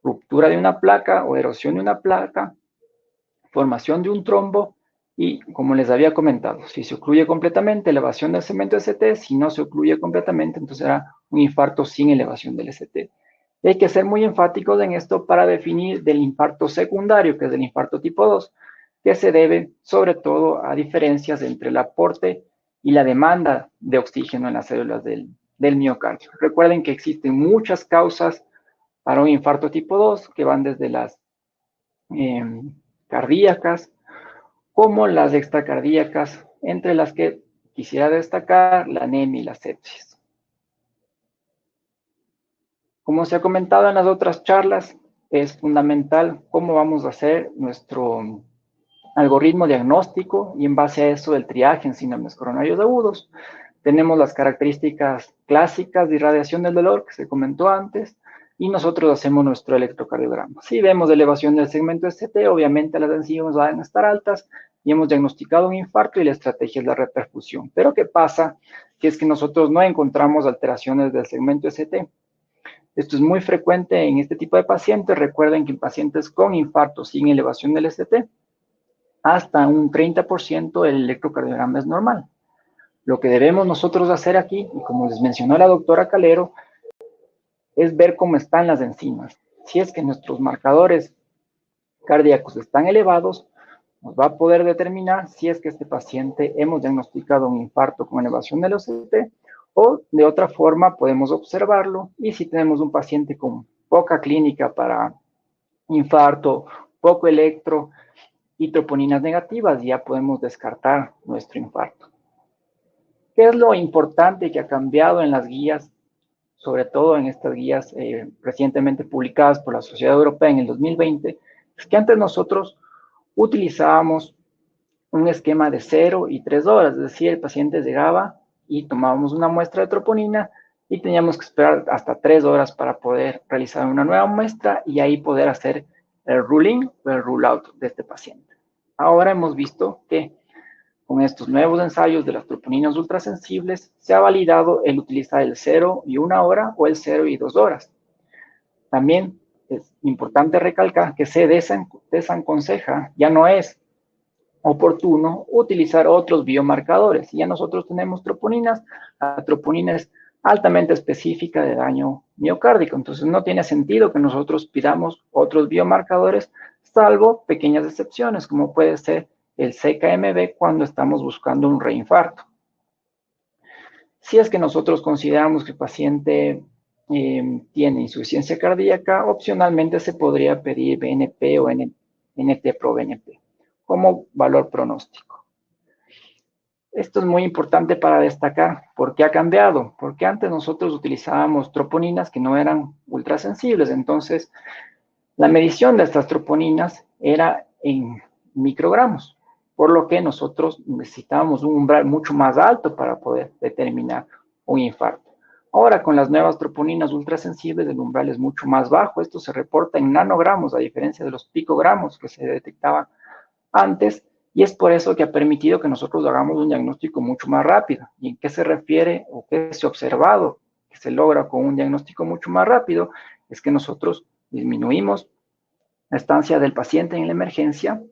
ruptura de una placa o erosión de una placa, formación de un trombo, y como les había comentado, si se ocluye completamente, elevación del segmento ST, si no se ocluye completamente, entonces será un infarto sin elevación del ST. Y hay que ser muy enfáticos en esto para definir del infarto secundario, que es el infarto tipo 2, que se debe sobre todo a diferencias entre el aporte y la demanda de oxígeno en las células del miocardio. Recuerden que existen muchas causas para un infarto tipo 2, que van desde las cardíacas, como las extracardíacas, entre las que quisiera destacar la anemia y la sepsis. Como se ha comentado en las otras charlas, es fundamental cómo vamos a hacer nuestro algoritmo diagnóstico y en base a eso el triaje en síndromes coronarios agudos. Tenemos las características clásicas de irradiación del dolor que se comentó antes y nosotros hacemos nuestro electrocardiograma. Si vemos elevación del segmento ST, obviamente las enzimas van a estar altas y hemos diagnosticado un infarto y la estrategia es la reperfusión. Pero ¿qué pasa si es que nosotros no encontramos alteraciones del segmento ST? Esto es muy frecuente en este tipo de pacientes. Recuerden que en pacientes con infarto sin elevación del ST, hasta un 30% el electrocardiograma es normal. Lo que debemos nosotros hacer aquí, y como les mencionó la doctora Calero, es ver cómo están las enzimas. Si es que nuestros marcadores cardíacos están elevados, nos va a poder determinar si es que este paciente hemos diagnosticado un infarto con elevación del ST, o de otra forma podemos observarlo, y si tenemos un paciente con poca clínica para infarto, poco electro y troponinas negativas, ya podemos descartar nuestro infarto. ¿Qué es lo importante que ha cambiado en las guías, sobre todo en estas guías recientemente publicadas por la Sociedad Europea en el 2020? Es que antes nosotros utilizábamos un esquema de 0 y 3 horas, es decir, el paciente llegaba y tomábamos una muestra de troponina y teníamos que esperar hasta 3 horas para poder realizar una nueva muestra y ahí poder hacer el rule-in o el rule-out de este paciente. Ahora hemos visto que con estos nuevos ensayos de las troponinas ultrasensibles se ha validado el utilizar el 0 y 1 hora o el 0 y 2 horas. También es importante recalcar que se desaconseja, ya no es oportuno utilizar otros biomarcadores. Si ya nosotros tenemos troponinas, la troponina es altamente específica de daño miocárdico, entonces no tiene sentido que nosotros pidamos otros biomarcadores, salvo pequeñas excepciones, como puede ser el CKMB cuando estamos buscando un reinfarto. Si es que nosotros consideramos que el paciente tiene insuficiencia cardíaca, opcionalmente se podría pedir BNP o NT-proBNP como valor pronóstico. Esto es muy importante para destacar. ¿Por qué ha cambiado? Porque antes nosotros utilizábamos troponinas que no eran ultrasensibles. Entonces, la medición de estas troponinas era en microgramos, por lo que nosotros necesitábamos un umbral mucho más alto para poder determinar un infarto. Ahora, con las nuevas troponinas ultrasensibles, el umbral es mucho más bajo. Esto se reporta en nanogramos, a diferencia de los picogramos que se detectaban antes, y es por eso que ha permitido que nosotros hagamos un diagnóstico mucho más rápido. ¿Y en qué se refiere o qué se ha observado que se logra con un diagnóstico mucho más rápido? Es que nosotros disminuimos la estancia del paciente en la emergencia,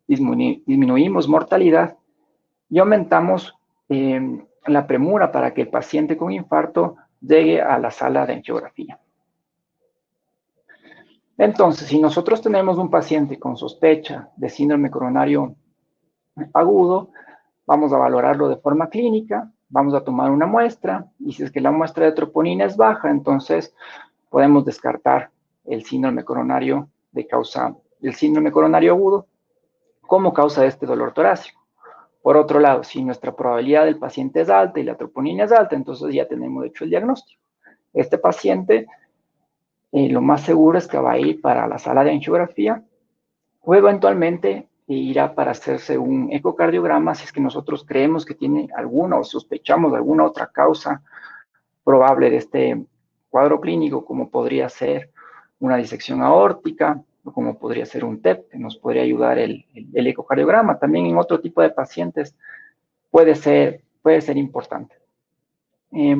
disminuimos mortalidad y aumentamos la premura para que el paciente con infarto llegue a la sala de angiografía. Entonces, si nosotros tenemos un paciente con sospecha de síndrome coronario agudo, vamos a valorarlo de forma clínica, vamos a tomar una muestra, y si es que la muestra de troponina es baja, entonces podemos descartar el síndrome coronario el síndrome coronario agudo como causa de este dolor torácico. Por otro lado, si nuestra probabilidad del paciente es alta y la troponina es alta, entonces ya tenemos hecho el diagnóstico. Este paciente, lo más seguro es que va a ir para la sala de angiografía o eventualmente irá para hacerse un ecocardiograma si es que nosotros creemos que tiene alguna o sospechamos de alguna otra causa probable de este cuadro clínico, como podría ser una disección aórtica, o como podría ser un TEP, que nos podría ayudar el ecocardiograma. También en otro tipo de pacientes puede ser importante.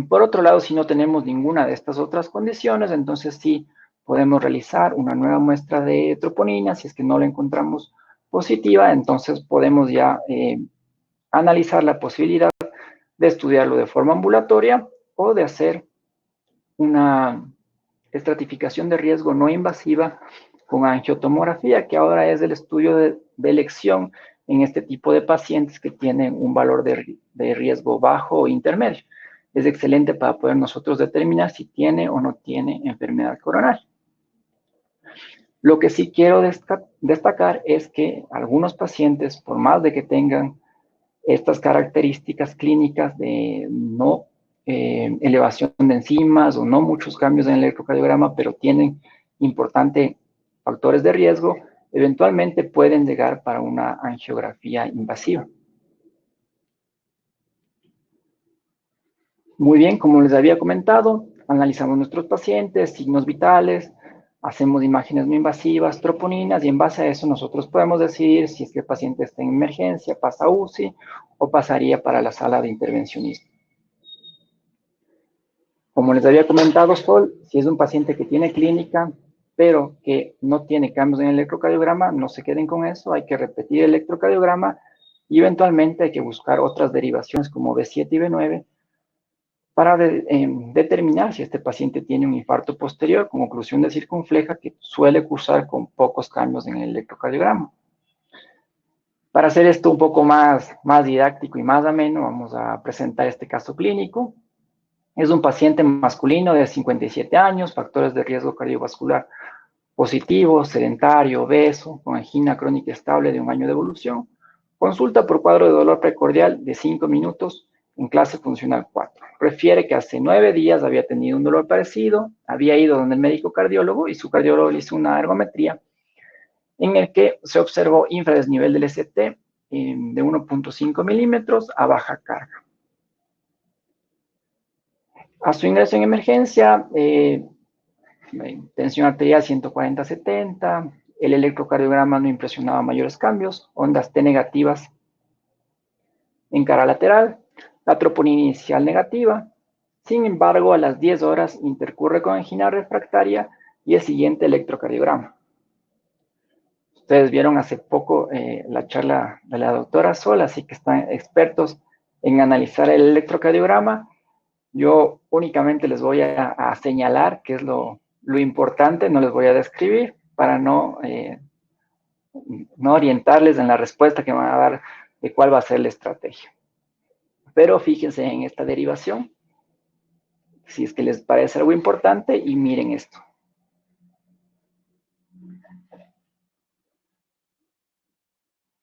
Por otro lado, si no tenemos ninguna de estas otras condiciones, entonces sí podemos realizar una nueva muestra de troponina. Si es que no la encontramos positiva, entonces podemos ya analizar la posibilidad de estudiarlo de forma ambulatoria o de hacer una estratificación de riesgo no invasiva con angiotomografía, que ahora es el estudio de elección en este tipo de pacientes que tienen un valor de riesgo bajo o intermedio. Es excelente para poder nosotros determinar si tiene o no tiene enfermedad coronaria. Lo que sí quiero destacar es que algunos pacientes, por más de que tengan estas características clínicas de no elevación de enzimas o no muchos cambios en el electrocardiograma, pero tienen importantes factores de riesgo, eventualmente pueden llegar para una angiografía invasiva. Muy bien, como les había comentado, analizamos nuestros pacientes, signos vitales, hacemos imágenes no invasivas, troponinas, y en base a eso nosotros podemos decidir si es que el paciente está en emergencia, pasa a UCI o pasaría para la sala de intervencionismo. Como les había comentado, Sol, si es un paciente que tiene clínica, pero que no tiene cambios en el electrocardiograma, no se queden con eso, hay que repetir el electrocardiograma y eventualmente hay que buscar otras derivaciones como B7 y B9 para determinar si este paciente tiene un infarto posterior con oclusión de circunfleja que suele cursar con pocos cambios en el electrocardiograma. Para hacer esto un poco más didáctico y más ameno, vamos a presentar este caso clínico. Es un paciente masculino de 57 años, factores de riesgo cardiovascular positivos, sedentario, obeso, con angina crónica estable de 1 año de evolución. Consulta por cuadro de dolor precordial de 5 minutos en clase funcional 4. Refiere que hace 9 días había tenido un dolor parecido, había ido donde el médico cardiólogo y su cardiólogo le hizo una ergometría en el que se observó infradesnivel del ST de 1.5 milímetros a baja carga. A su ingreso en emergencia, tensión arterial 140/70, el electrocardiograma no impresionaba mayores cambios, ondas T negativas en cara lateral, la troponina inicial negativa. Sin embargo, a las 10 horas intercurre con angina refractaria y el siguiente electrocardiograma. Ustedes vieron hace poco la charla de la doctora Sol, así que están expertos en analizar el electrocardiograma. Yo únicamente les voy a señalar qué es lo importante, no les voy a describir para no orientarles en la respuesta que van a dar de cuál va a ser la estrategia. Pero fíjense en esta derivación, si es que les parece algo importante, y miren esto.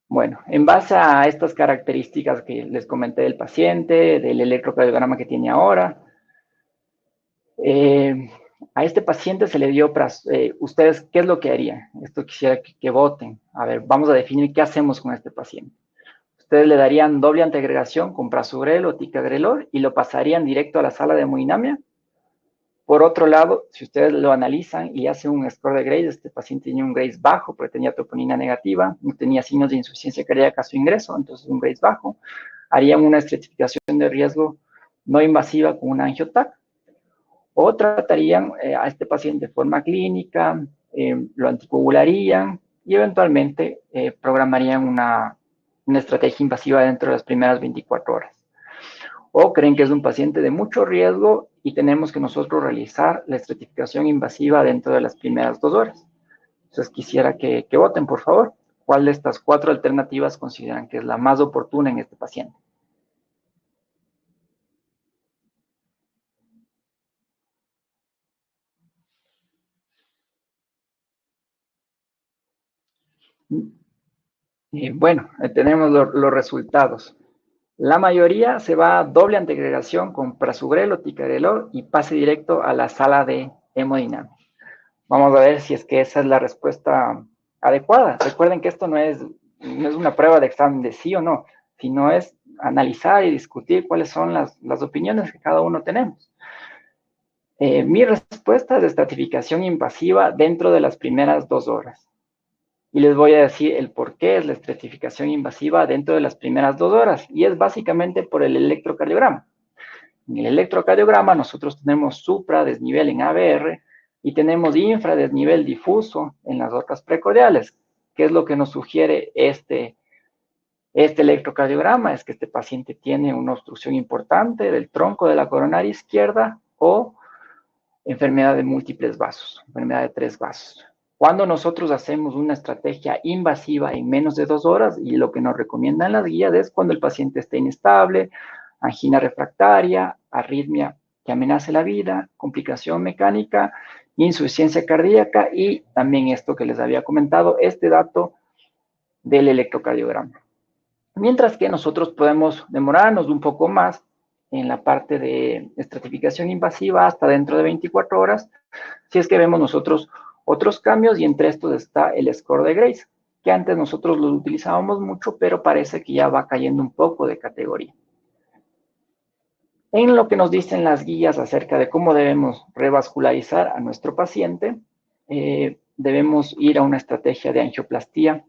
Bueno, en base a estas características que les comenté del paciente, del electrocardiograma que tiene ahora, a este paciente se le dio, ustedes, ¿qué es lo que harían? Esto quisiera que voten. A ver, vamos a definir qué hacemos con este paciente. Ustedes le darían doble antiagregación con prasugrel o ticagrelor y lo pasarían directo a la sala de hemodinamia. Por otro lado, si ustedes lo analizan y hacen un score de Grace, este paciente tenía un Grace bajo porque tenía troponina negativa, no tenía signos de insuficiencia cardíaca a su ingreso, entonces un Grace bajo. Harían una estratificación de riesgo no invasiva con una angiotac. O tratarían a este paciente de forma clínica, lo anticoagularían y eventualmente programarían una estrategia invasiva dentro de las primeras 24 horas. O creen que es un paciente de mucho riesgo y tenemos que nosotros realizar la estratificación invasiva dentro de las primeras 2 horas. Entonces quisiera que voten, por favor. ¿Cuál de estas 4 alternativas consideran que es la más oportuna en este paciente? Bueno, tenemos los resultados. La mayoría se va a doble antiagregación con prasugrel o ticagrelor y pase directo a la sala de hemodinamia. Vamos a ver si es que esa es la respuesta adecuada. Recuerden que esto no es una prueba de examen de sí o no, sino es analizar y discutir cuáles son las opiniones que cada uno tenemos. Mi respuesta es de estratificación invasiva dentro de las primeras 2 horas. Y les voy a decir el por qué es la estratificación invasiva dentro de las primeras 2 horas. Y es básicamente por el electrocardiograma. En el electrocardiograma nosotros tenemos supradesnivel en ABR y tenemos infradesnivel difuso en las otras precordiales. ¿Qué es lo que nos sugiere este electrocardiograma? Es que este paciente tiene una obstrucción importante del tronco de la coronaria izquierda o enfermedad de múltiples vasos, enfermedad de 3 vasos. Cuando nosotros hacemos una estrategia invasiva en menos de 2 horas, y lo que nos recomiendan las guías es cuando el paciente esté inestable, angina refractaria, arritmia que amenace la vida, complicación mecánica, insuficiencia cardíaca y también esto que les había comentado, este dato del electrocardiograma. Mientras que nosotros podemos demorarnos un poco más en la parte de estratificación invasiva hasta dentro de 24 horas, si es que vemos nosotros otros cambios, y entre estos está el score de Grace, que antes nosotros lo utilizábamos mucho, pero parece que ya va cayendo un poco de categoría. En lo que nos dicen las guías acerca de cómo debemos revascularizar a nuestro paciente, debemos ir a una estrategia de angioplastía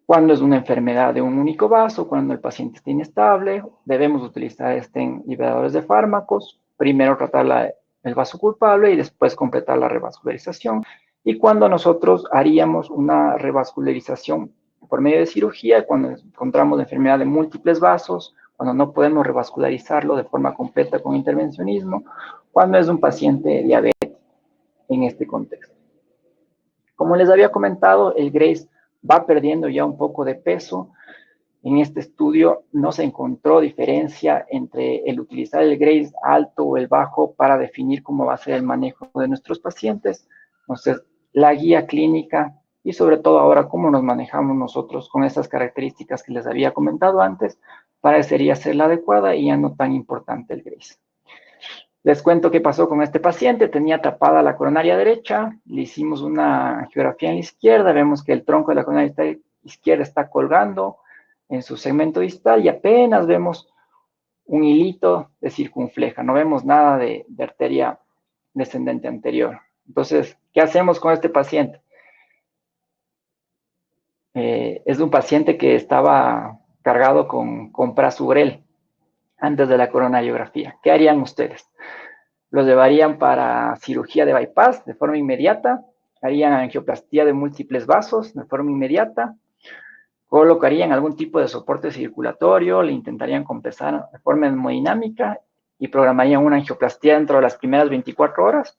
cuando es una enfermedad de un único vaso, cuando el paciente está inestable, debemos utilizar liberadores de fármacos, primero tratar el vaso culpable y después completar la revascularización. Y cuando nosotros haríamos una revascularización por medio de cirugía, cuando encontramos enfermedad de múltiples vasos, cuando no podemos revascularizarlo de forma completa con intervencionismo, cuando es un paciente diabético en este contexto. Como les había comentado, el Grace va perdiendo ya un poco de peso. En este estudio no se encontró diferencia entre el utilizar el Grace alto o el bajo para definir cómo va a ser el manejo de nuestros pacientes. Entonces, la guía clínica y sobre todo ahora cómo nos manejamos nosotros con esas características que les había comentado antes, parecería ser la adecuada y ya no tan importante el Grace. Les cuento qué pasó con este paciente. Tenía tapada la coronaria derecha, le hicimos una angiografía en la izquierda, vemos que el tronco de la coronaria izquierda está colgando en su segmento distal y apenas vemos un hilito de circunfleja, no vemos nada de arteria descendente anterior. Entonces, ¿qué hacemos con este paciente? es de un paciente que estaba cargado con prasugrel antes de la coronariografía. ¿Qué harían ustedes? Los llevarían para cirugía de bypass de forma inmediata, harían angioplastía de múltiples vasos de forma inmediata, colocarían algún tipo de soporte circulatorio, le intentarían compensar de forma hemodinámica y programarían una angioplastía dentro de las primeras 24 horas,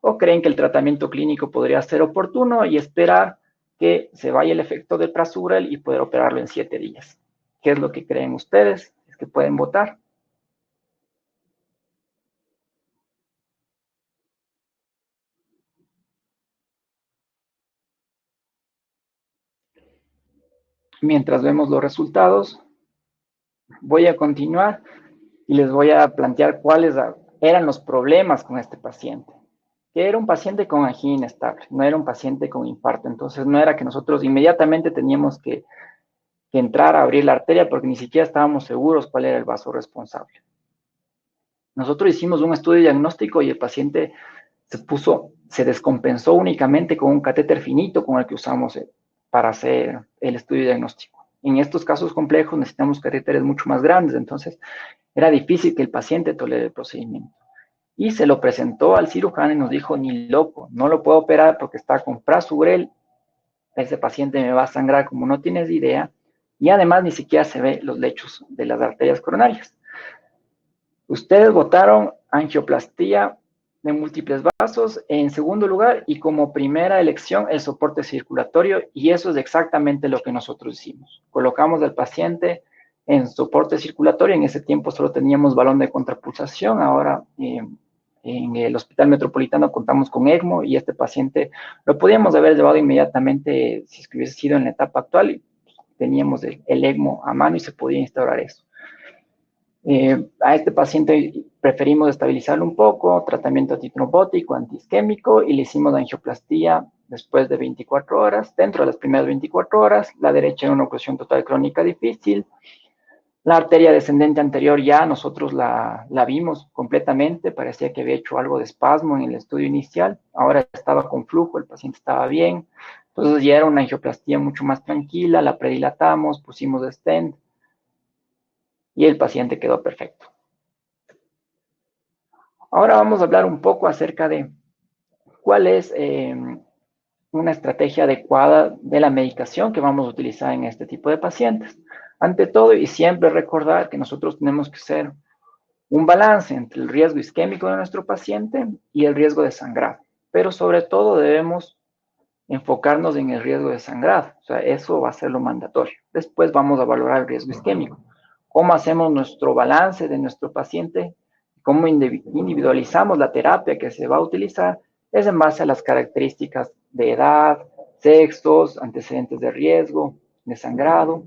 o creen que el tratamiento clínico podría ser oportuno y esperar que se vaya el efecto del prasugrel y poder operarlo en 7 días. ¿Qué es lo que creen ustedes? Es que pueden votar. Mientras vemos los resultados, voy a continuar y les voy a plantear cuáles eran los problemas con este paciente. Que era un paciente con angina inestable, no era un paciente con infarto. Entonces no era que nosotros inmediatamente teníamos que entrar a abrir la arteria porque ni siquiera estábamos seguros cuál era el vaso responsable. Nosotros hicimos un estudio diagnóstico y el paciente se descompensó únicamente con un catéter finito con el que usamos para hacer el estudio diagnóstico. En estos casos complejos necesitamos catéteres mucho más grandes, entonces era difícil que el paciente tolere el procedimiento. Y se lo presentó al cirujano y nos dijo, ni loco, no lo puedo operar porque está con prasugrel, ese paciente me va a sangrar como no tienes idea, y además ni siquiera se ve los lechos de las arterias coronarias. Ustedes votaron angioplastía de múltiples vasos en segundo lugar y como primera elección el soporte circulatorio, y eso es exactamente lo que nosotros hicimos. Colocamos al paciente en soporte circulatorio, en ese tiempo solo teníamos balón de contrapulsación, ahora en el Hospital Metropolitano contamos con ECMO y este paciente lo podíamos haber llevado inmediatamente si hubiese sido en la etapa actual, y teníamos el ECMO a mano y se podía instaurar eso. A este paciente preferimos estabilizarlo un poco, tratamiento antitrombótico, antiisquémico, y le hicimos angioplastía después de 24 horas. Dentro de las primeras 24 horas, la derecha era una oclusión total crónica difícil. La arteria descendente anterior ya nosotros la vimos completamente, parecía que había hecho algo de espasmo en el estudio inicial, ahora estaba con flujo, el paciente estaba bien, entonces ya era una angioplastía mucho más tranquila, la predilatamos, pusimos stent, y el paciente quedó perfecto. Ahora vamos a hablar un poco acerca de cuál es una estrategia adecuada de la medicación que vamos a utilizar en este tipo de pacientes. Ante todo, y siempre recordar que nosotros tenemos que hacer un balance entre el riesgo isquémico de nuestro paciente y el riesgo de sangrado. Pero sobre todo debemos enfocarnos en el riesgo de sangrado. O sea, eso va a ser lo mandatorio. Después vamos a valorar el riesgo isquémico. ¿Cómo hacemos nuestro balance de nuestro paciente? ¿Cómo individualizamos la terapia que se va a utilizar? Es en base a las características de edad, sexos, antecedentes de riesgo, de sangrado.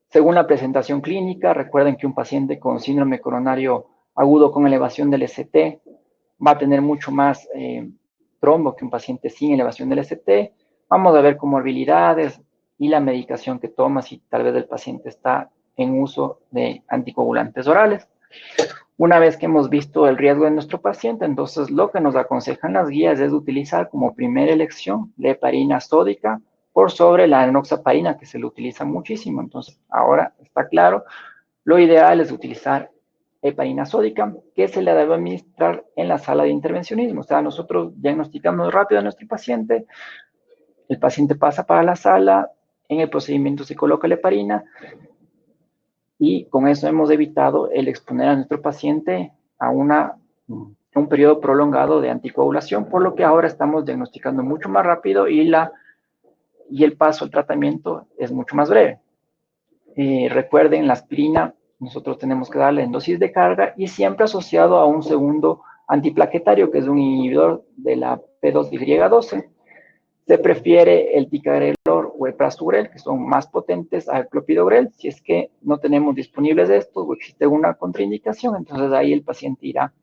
Según la presentación clínica, recuerden que un paciente con síndrome coronario agudo con elevación del ST va a tener mucho más trombo que un paciente sin elevación del ST. Vamos a ver comorbilidades y la medicación que toma, si tal vez el paciente está en uso de anticoagulantes orales. Una vez que hemos visto el riesgo de nuestro paciente, entonces lo que nos aconsejan las guías es utilizar como primera elección la heparina sódica por sobre la enoxaparina, que se le utiliza muchísimo. Entonces, ahora está claro, lo ideal es utilizar heparina sódica, que se le debe administrar en la sala de intervencionismo. O sea, nosotros diagnosticamos rápido a nuestro paciente, el paciente pasa para la sala, en el procedimiento se coloca la heparina, y con eso hemos evitado el exponer a nuestro paciente a un periodo prolongado de anticoagulación, por lo que ahora estamos diagnosticando mucho más rápido y el paso al tratamiento es mucho más breve. Recuerden, la aspirina nosotros tenemos que darle en dosis de carga y siempre asociado a un segundo antiplaquetario, que es un inhibidor de la P2Y12. Se prefiere el ticagrelor o el prasugrel, que son más potentes al clopidogrel. Si es que no tenemos disponibles estos o existe una contraindicación, entonces ahí el paciente irá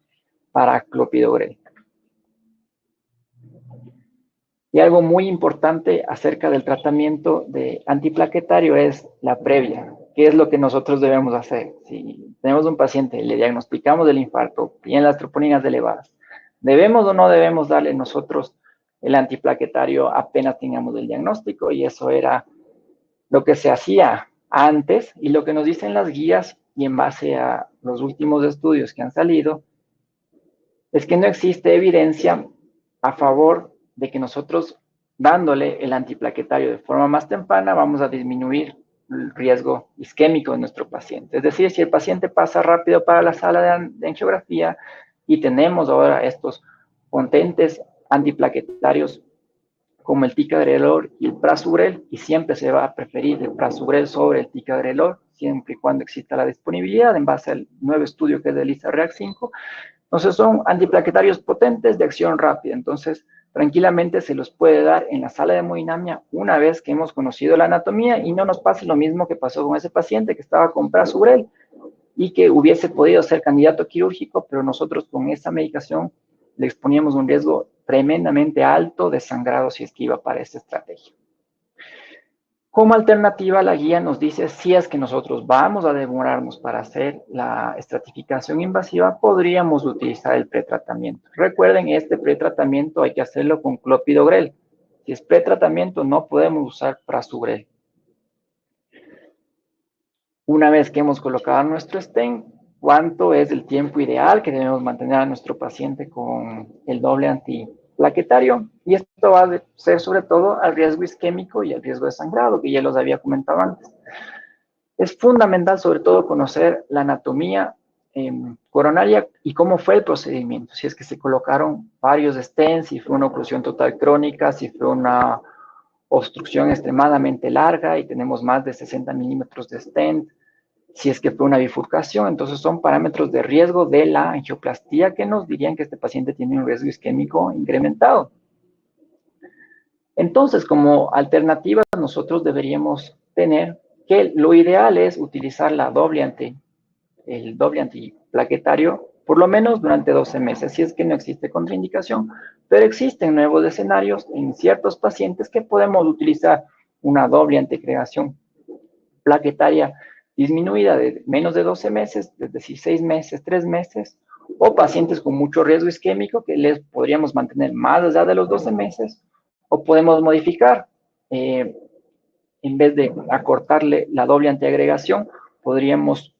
para clopidogrel. Y algo muy importante acerca del tratamiento de antiplaquetario es la previa. ¿Qué es lo que nosotros debemos hacer? Si tenemos un paciente, le diagnosticamos el infarto, tiene las troponinas elevadas, ¿debemos o no debemos darle nosotros el antiplaquetario apenas teníamos el diagnóstico, y eso era lo que se hacía antes, y lo que nos dicen las guías, y en base a los últimos estudios que han salido, es que no existe evidencia a favor de que nosotros, dándole el antiplaquetario de forma más temprana, vamos a disminuir el riesgo isquémico de nuestro paciente. Es decir, si el paciente pasa rápido para la sala de angiografía y tenemos ahora estos potentes antiplaquetarios como el ticagrelor y el prasugrel, y siempre se va a preferir el prasugrel sobre el ticagrelor, siempre y cuando exista la disponibilidad, en base al nuevo estudio que es de LISA-REAC5. Entonces son antiplaquetarios potentes de acción rápida. Entonces, tranquilamente se los puede dar en la sala de hemodinamia una vez que hemos conocido la anatomía, y no nos pase lo mismo que pasó con ese paciente que estaba con prasugrel y que hubiese podido ser candidato quirúrgico, pero nosotros con esa medicación le exponíamos un riesgo tremendamente alto de sangrado si es que iba para esta estrategia. Como alternativa, la guía nos dice, si es que nosotros vamos a demorarnos para hacer la estratificación invasiva, podríamos utilizar el pretratamiento. Recuerden, este pretratamiento hay que hacerlo con clopidogrel. Si es pretratamiento, no podemos usar prasugrel. Una vez que hemos colocado nuestro stent, ¿cuánto es el tiempo ideal que debemos mantener a nuestro paciente con el doble antiplaquetario? Y esto va a ser sobre todo al riesgo isquémico y al riesgo de sangrado, que ya los había comentado antes. Es fundamental sobre todo conocer la anatomía coronaria y cómo fue el procedimiento. Si es que se colocaron varios stents, si fue una oclusión total crónica, si fue una obstrucción extremadamente larga y tenemos más de 60 milímetros de stent, si es que fue una bifurcación. Entonces son parámetros de riesgo de la angioplastía que nos dirían que este paciente tiene un riesgo isquémico incrementado. Entonces, como alternativa, nosotros deberíamos tener que lo ideal es utilizar el doble antiplaquetario por lo menos durante 12 meses, si es que no existe contraindicación, pero existen nuevos escenarios en ciertos pacientes que podemos utilizar una doble antiagregación plaquetaria disminuida de menos de 12 meses, es decir, 6 meses, 3 meses, o pacientes con mucho riesgo isquémico que les podríamos mantener más allá de los 12 meses, o podemos modificar, en vez de acortarle la doble antiagregación, podríamos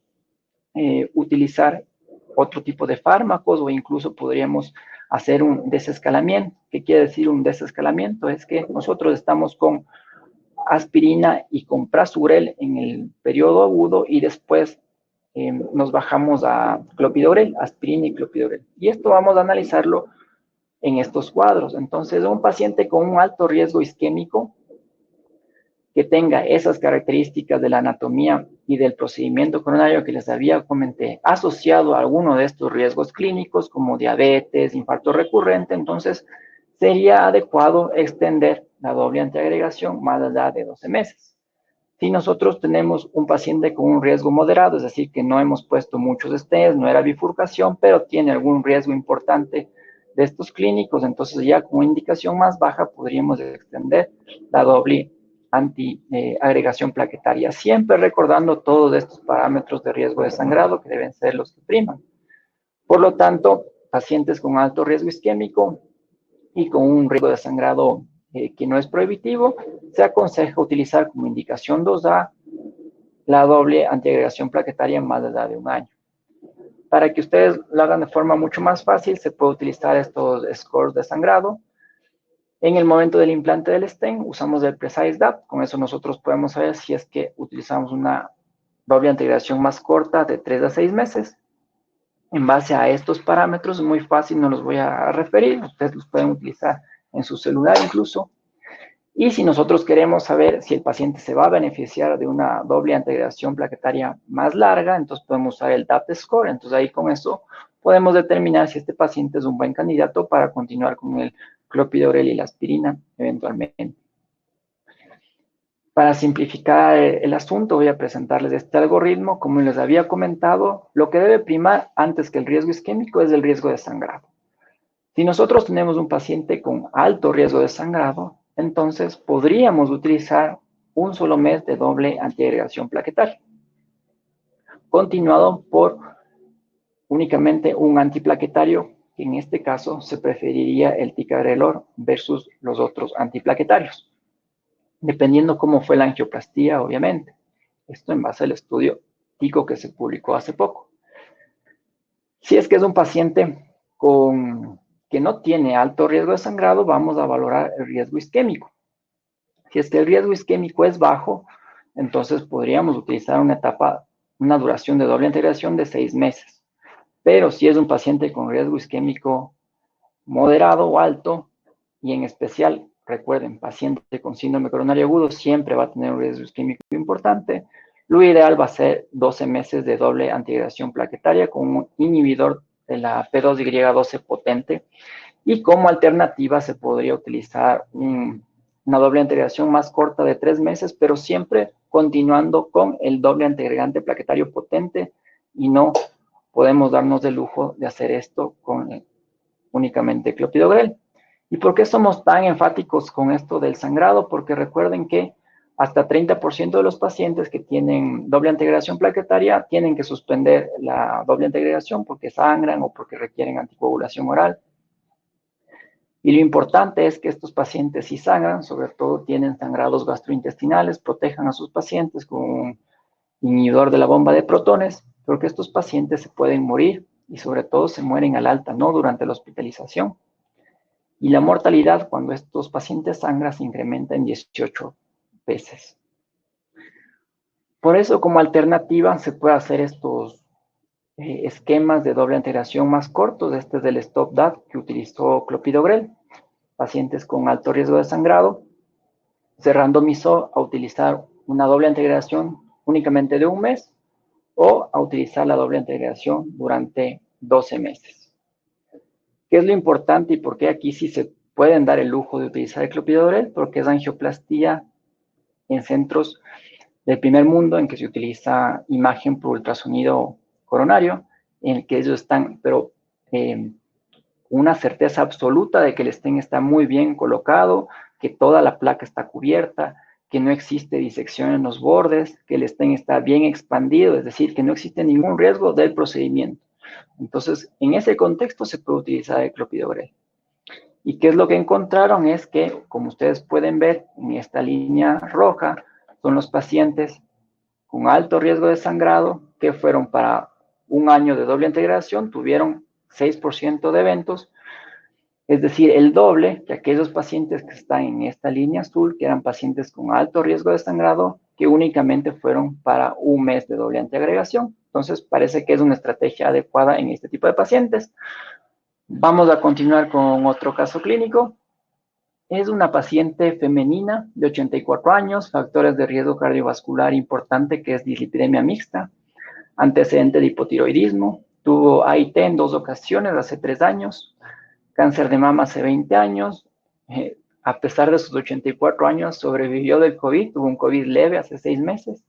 utilizar otro tipo de fármacos, o incluso podríamos hacer un desescalamiento. ¿Qué quiere decir un desescalamiento? Es que nosotros estamos con aspirina y con prasugrel en el periodo agudo y después nos bajamos a clopidogrel, aspirina y clopidogrel. Y esto vamos a analizarlo en estos cuadros. Entonces, un paciente con un alto riesgo isquémico que tenga esas características de la anatomía y del procedimiento coronario que les había comenté, asociado a alguno de estos riesgos clínicos como diabetes, infarto recurrente, entonces sería adecuado extender la doble antiagregación más allá de 12 meses. Si nosotros tenemos un paciente con un riesgo moderado, es decir, que no hemos puesto muchos stents, no era bifurcación, pero tiene algún riesgo importante de estos clínicos, entonces ya con una indicación más baja podríamos extender la doble antiagregación plaquetaria, siempre recordando todos estos parámetros de riesgo de sangrado que deben ser los que priman. Por lo tanto, pacientes con alto riesgo isquémico y con un riesgo de sangrado que no es prohibitivo, se aconseja utilizar como indicación 2A la doble antiagregación plaquetaria en más allá de un año. Para que ustedes lo hagan de forma mucho más fácil, se puede utilizar estos scores de sangrado. En el momento del implante del stent, usamos el Precise DAP. Con eso nosotros podemos saber si es que utilizamos una doble antiagregación más corta de 3 a 6 meses. En base a estos parámetros, es muy fácil, no los voy a referir. Ustedes los pueden utilizar en su celular incluso. Y si nosotros queremos saber si el paciente se va a beneficiar de una doble antiagregación plaquetaria más larga, entonces podemos usar el DAP score. Entonces ahí con eso podemos determinar si este paciente es un buen candidato para continuar con el clopidogrel y la aspirina eventualmente. Para simplificar el asunto, voy a presentarles este algoritmo. Como les había comentado, lo que debe primar antes que el riesgo isquémico es el riesgo de sangrado. Si nosotros tenemos un paciente con alto riesgo de sangrado, entonces podríamos utilizar un solo mes de doble antiagregación plaquetaria, continuado por únicamente un antiplaquetario que en este caso se preferiría el ticagrelor versus los otros antiplaquetarios, dependiendo cómo fue la angioplastía, obviamente. Esto en base al estudio TICO que se publicó hace poco. Si es que es un paciente que no tiene alto riesgo de sangrado, vamos a valorar el riesgo isquémico. Si es que el riesgo isquémico es bajo, entonces podríamos utilizar una duración de doble integración de 6 meses. Pero si es un paciente con riesgo isquémico moderado o alto, y en especial, recuerden, paciente con síndrome coronario agudo siempre va a tener un riesgo isquémico importante, lo ideal va a ser 12 meses de doble antiagregación plaquetaria con un inhibidor de la P2Y12 potente, y como alternativa se podría utilizar una doble antiagregación más corta de 3 meses, pero siempre continuando con el doble antiagregante plaquetario potente, y no podemos darnos el lujo de hacer esto con únicamente clopidogrel. ¿Y por qué somos tan enfáticos con esto del sangrado? Porque recuerden que hasta 30% de los pacientes que tienen doble antiagregación plaquetaria tienen que suspender la doble antiagregación porque sangran o porque requieren anticoagulación oral. Y lo importante es que estos pacientes, si sangran, sobre todo tienen sangrados gastrointestinales, protejan a sus pacientes con un inhibidor de la bomba de protones, porque estos pacientes se pueden morir y sobre todo se mueren al alta, no durante la hospitalización. Y la mortalidad cuando estos pacientes sangran se incrementa en 18 veces. Por eso, como alternativa, se puede hacer estos esquemas de doble integración más cortos. Este es del STOP-DAT que utilizó clopidogrel. Pacientes con alto riesgo de sangrado se randomizó a utilizar una doble integración únicamente de 1 mes o a utilizar la doble integración durante 12 meses. ¿Qué es lo importante y por qué aquí sí se pueden dar el lujo de utilizar el clopidogrel? Porque es angioplastía en centros del primer mundo en que se utiliza imagen por ultrasonido coronario, en el que ellos están, pero una certeza absoluta de que el stent está muy bien colocado, que toda la placa está cubierta, que no existe disección en los bordes, que el stent está bien expandido, es decir, que no existe ningún riesgo del procedimiento. Entonces, en ese contexto se puede utilizar el clopidogrel. ¿Y qué es lo que encontraron? Es que, como ustedes pueden ver en esta línea roja, son los pacientes con alto riesgo de sangrado que fueron para 1 año de doble integración, tuvieron 6% de eventos, es decir, el doble que aquellos pacientes que están en esta línea azul, que eran pacientes con alto riesgo de sangrado, que únicamente fueron para 1 mes de doble antiagregación. Entonces, parece que es una estrategia adecuada en este tipo de pacientes. Vamos a continuar con otro caso clínico. Es una paciente femenina de 84 años, factores de riesgo cardiovascular importante, que es dislipidemia mixta, antecedente de hipotiroidismo, tuvo AIT en 2 ocasiones hace 3 años, cáncer de mama hace 20 años, a pesar de sus 84 años, sobrevivió del COVID, tuvo un COVID leve hace 6 meses.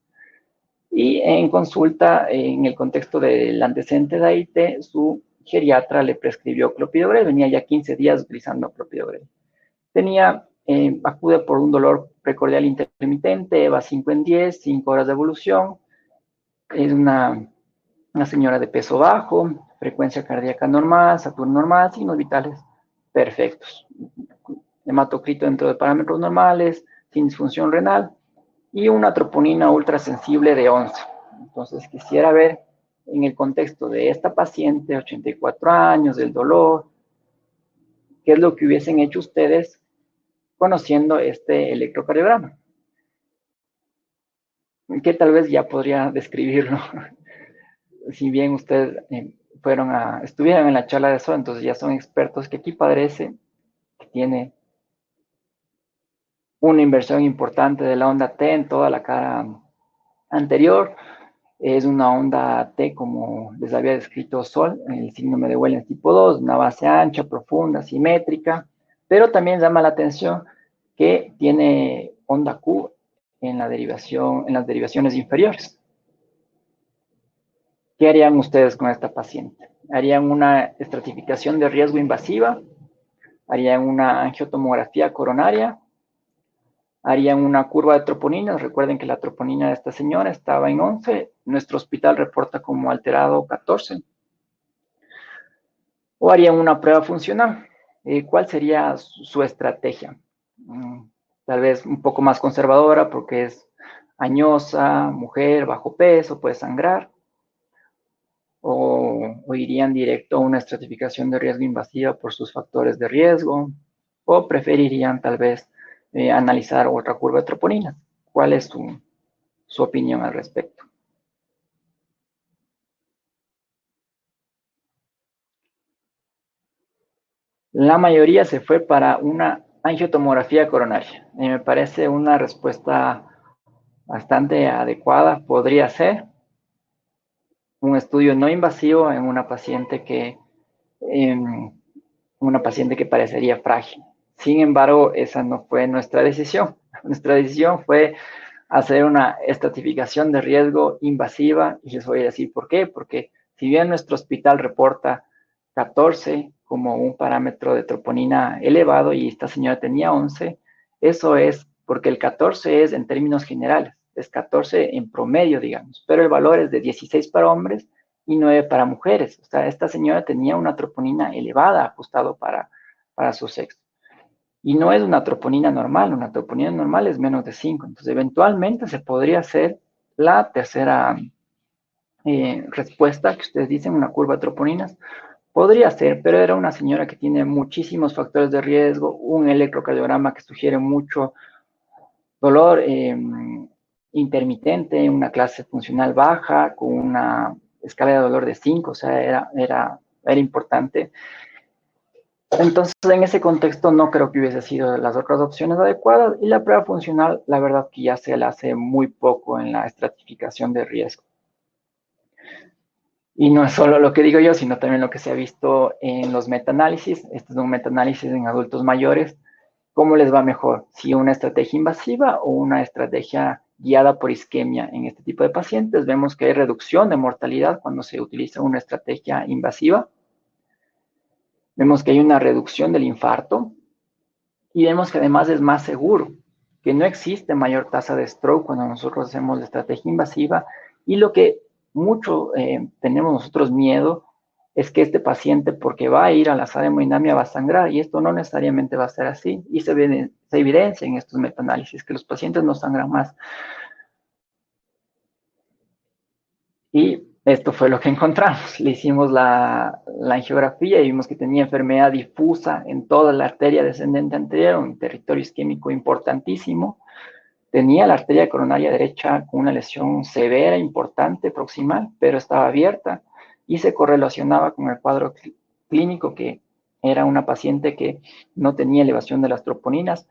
Y en consulta, en el contexto del antecedente de AIT, su geriatra le prescribió clopidogrel, venía ya 15 días utilizando clopidogrel. Acude por un dolor precordial intermitente, EVA 5 en 10, 5 horas de evolución, es una señora de peso bajo, frecuencia cardíaca normal, Saturno normal, signos vitales perfectos, hematocrito dentro de parámetros normales, sin disfunción renal, y una troponina ultrasensible de 11. Entonces quisiera ver en el contexto de esta paciente, 84 años, del dolor, qué es lo que hubiesen hecho ustedes conociendo este electrocardiograma, que tal vez ya podría describirlo. Si bien ustedes estuvieron en la charla de eso, entonces ya son expertos, que aquí parece que tiene una inversión importante de la onda T en toda la cara anterior. Es una onda T, como les había descrito Sol, en el síndrome de Wellens tipo 2, una base ancha, profunda, simétrica, pero también llama la atención que tiene onda Q en las derivaciones inferiores. ¿Qué harían ustedes con esta paciente? ¿Harían una estratificación de riesgo invasiva? ¿Harían una angiotomografía coronaria? ¿Harían una curva de troponinas? Recuerden que la troponina de esta señora estaba en 11. Nuestro hospital reporta como alterado 14. o harían una prueba funcional. ¿Cuál sería su estrategia? Tal vez un poco más conservadora porque es añosa, mujer, bajo peso, puede sangrar, o irían directo a una estratificación de riesgo invasiva por sus factores de riesgo, o preferirían tal vez analizar otra curva de troponina. ¿Cuál es su opinión al respecto? La mayoría se fue para una angiotomografía coronaria. Y me parece una respuesta bastante adecuada. Podría ser un estudio no invasivo en una paciente que parecería frágil. Sin embargo, esa no fue nuestra decisión. Nuestra decisión fue hacer una estratificación de riesgo invasiva, y les voy a decir por qué. Porque si bien nuestro hospital reporta 14 como un parámetro de troponina elevado y esta señora tenía 11, eso es porque el 14 es en términos generales, es 14 en promedio, digamos, pero el valor es de 16 para hombres y 9 para mujeres. O sea, esta señora tenía una troponina elevada ajustado para su sexo. Y no es una troponina normal es menos de 5. Entonces, eventualmente se podría hacer la tercera respuesta que ustedes dicen, una curva de troponinas. Podría ser, pero era una señora que tiene muchísimos factores de riesgo, un electrocardiograma que sugiere mucho dolor intermitente, una clase funcional baja, con una escala de dolor de 5, o sea, era importante. Entonces, en ese contexto no creo que hubiese sido las otras opciones adecuadas, y la prueba funcional, la verdad que ya se la hace muy poco en la estratificación de riesgo. Y no es solo lo que digo yo, sino también lo que se ha visto en los metaanálisis. Este es un metaanálisis en adultos mayores. ¿Cómo les va mejor? ¿Si una estrategia invasiva o una estrategia guiada por isquemia? En este tipo de pacientes vemos que hay reducción de mortalidad cuando se utiliza una estrategia invasiva. Vemos que hay una reducción del infarto y vemos que además es más seguro, que no existe mayor tasa de stroke cuando nosotros hacemos la estrategia invasiva. Y lo que mucho tenemos nosotros miedo es que este paciente, porque va a ir a la sala de hemodinamia, va a sangrar, y esto no necesariamente va a ser así, y se evidencia en estos metaanálisis que los pacientes no sangran más. Y esto fue lo que encontramos. Le hicimos la angiografía y vimos que tenía enfermedad difusa en toda la arteria descendente anterior, un territorio isquémico importantísimo. Tenía la arteria coronaria derecha con una lesión severa, importante, proximal, pero estaba abierta y se correlacionaba con el cuadro clínico, que era una paciente que no tenía elevación de las troponinas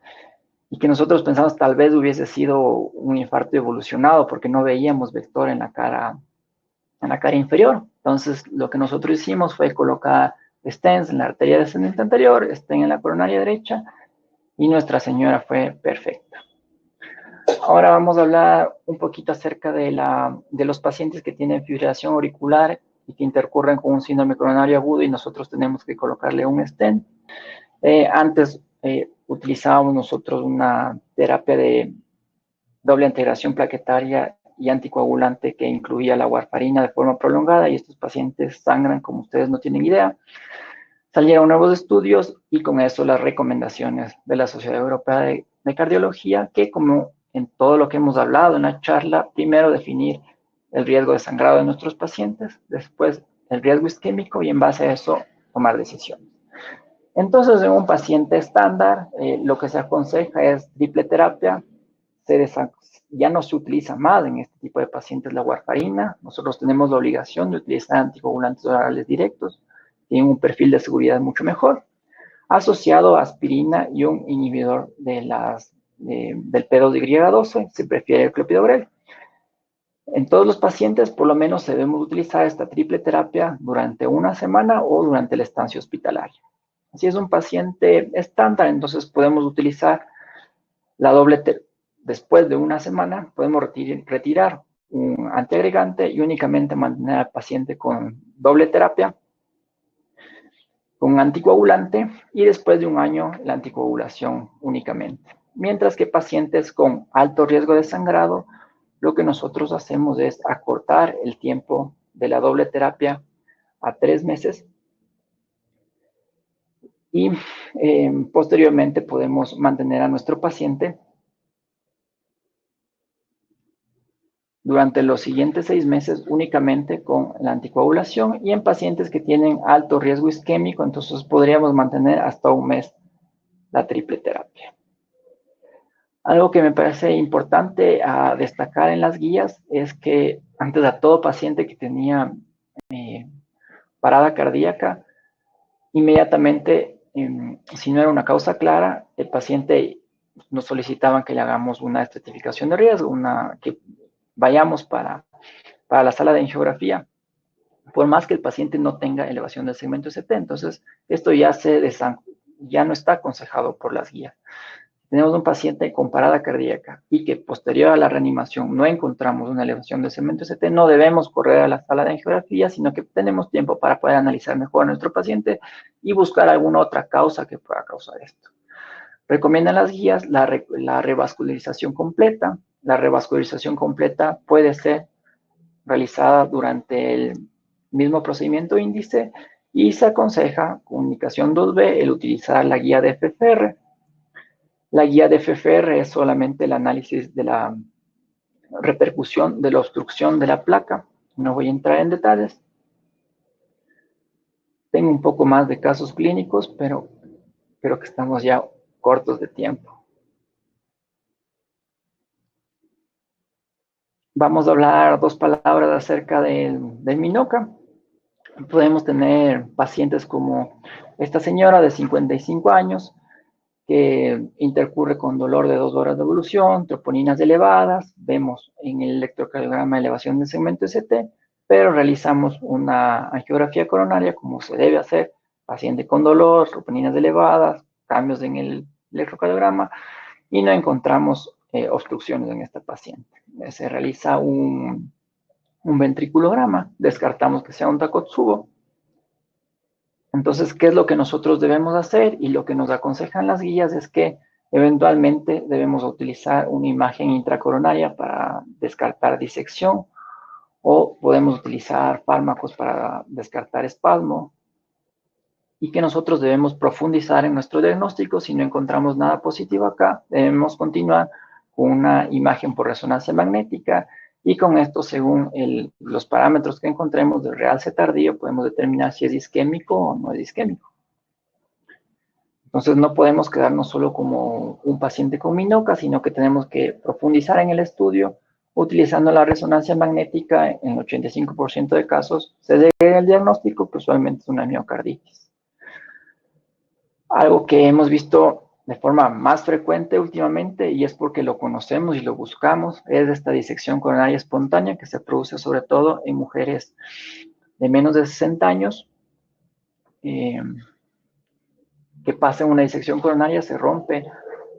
y que nosotros pensamos tal vez hubiese sido un infarto evolucionado porque no veíamos vector en la cara inferior. Entonces, lo que nosotros hicimos fue colocar stents en la arteria descendente anterior, stent en la coronaria derecha, y Nuestra Señora fue perfecta. Ahora vamos a hablar un poquito acerca de los pacientes que tienen fibrilación auricular y que intercurren con un síndrome coronario agudo y nosotros tenemos que colocarle un stent. Antes utilizábamos nosotros una terapia de doble integración plaquetaria y anticoagulante que incluía la warfarina de forma prolongada, y estos pacientes sangran como ustedes no tienen idea. Salieron nuevos estudios y con eso las recomendaciones de la Sociedad Europea de Cardiología, que como en todo lo que hemos hablado en la charla, primero definir el riesgo de sangrado de nuestros pacientes, después el riesgo isquémico y en base a eso tomar decisiones. Entonces, en un paciente estándar, lo que se aconseja es triple terapia. Ya no se utiliza más en este tipo de pacientes la warfarina. Nosotros tenemos la obligación de utilizar anticoagulantes orales directos. Tienen un perfil de seguridad mucho mejor, asociado a aspirina y un inhibidor del P2Y12, se prefiere el clopidogrel. En todos los pacientes, por lo menos, debemos utilizar esta triple terapia durante una semana o durante la estancia hospitalaria. Si es un paciente estándar, entonces podemos utilizar la doble terapia. Después de una semana, podemos retirar un antiagregante y únicamente mantener al paciente con doble terapia, con un anticoagulante, y después de un año la anticoagulación únicamente. Mientras que pacientes con alto riesgo de sangrado, lo que nosotros hacemos es acortar el tiempo de la doble terapia a 3 meses y posteriormente podemos mantener a nuestro paciente durante los siguientes 6 meses únicamente con la anticoagulación, y en pacientes que tienen alto riesgo isquémico, entonces podríamos mantener hasta 1 mes la triple terapia. Algo que me parece importante a destacar en las guías es que antes a todo paciente que tenía parada cardíaca, inmediatamente, si no era una causa clara, el paciente nos solicitaban que le hagamos una estratificación de riesgo, que vayamos para la sala de angiografía, por más que el paciente no tenga elevación del segmento ST. Entonces, esto ya no está aconsejado por las guías. Tenemos un paciente con parada cardíaca y que posterior a la reanimación no encontramos una elevación del segmento ST, no debemos correr a la sala de angiografía, sino que tenemos tiempo para poder analizar mejor a nuestro paciente y buscar alguna otra causa que pueda causar esto. Recomiendan las guías la revascularización completa. La revascularización completa puede ser realizada durante el mismo procedimiento índice y se aconseja, con indicación 2B, el utilizar la guía de FFR. La guía de FFR es solamente el análisis de la repercusión de la obstrucción de la placa. No voy a entrar en detalles. Tengo un poco más de casos clínicos, pero creo que estamos ya cortos de tiempo. Vamos a hablar 2 palabras acerca del Minoca. Podemos tener pacientes como esta señora de 55 años, que intercurre con dolor de 2 horas de evolución, troponinas elevadas, vemos en el electrocardiograma elevación del segmento ST, pero realizamos una angiografía coronaria como se debe hacer, paciente con dolor, troponinas elevadas, cambios en el electrocardiograma, y no encontramos obstrucciones en esta paciente. Se realiza un ventriculograma, descartamos que sea un Takotsubo. Entonces, ¿qué es lo que nosotros debemos hacer? Y lo que nos aconsejan las guías es que eventualmente debemos utilizar una imagen intracoronaria para descartar disección, o podemos utilizar fármacos para descartar espasmo, y que nosotros debemos profundizar en nuestro diagnóstico. Si no encontramos nada positivo acá, debemos continuar con una imagen por resonancia magnética, y con esto, según los parámetros que encontremos del realce tardío, podemos determinar si es isquémico o no es isquémico. Entonces, no podemos quedarnos solo como un paciente con Minoca, sino que tenemos que profundizar en el estudio, utilizando la resonancia magnética. En el 85% de casos se llega al diagnóstico, que usualmente es una miocarditis. Algo que hemos visto de forma más frecuente últimamente, y es porque lo conocemos y lo buscamos, es esta disección coronaria espontánea que se produce sobre todo en mujeres de menos de 60 años, que pasa una disección coronaria, se rompe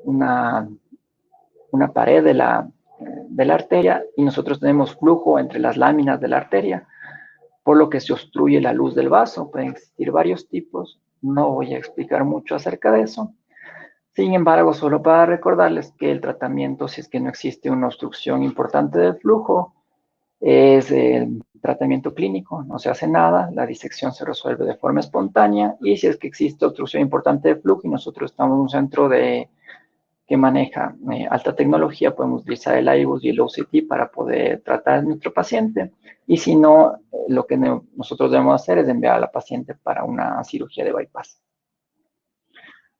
una pared de la arteria, y nosotros tenemos flujo entre las láminas de la arteria, por lo que se obstruye la luz del vaso. Pueden existir varios tipos, no voy a explicar mucho acerca de eso. Sin embargo, solo para recordarles que el tratamiento, si es que no existe una obstrucción importante del flujo, es el tratamiento clínico. No se hace nada, la disección se resuelve de forma espontánea, y si es que existe obstrucción importante del flujo y nosotros estamos en un centro que maneja alta tecnología, podemos utilizar el iBus y el OCT para poder tratar a nuestro paciente. Y si no, lo que nosotros debemos hacer es enviar a la paciente para una cirugía de bypass.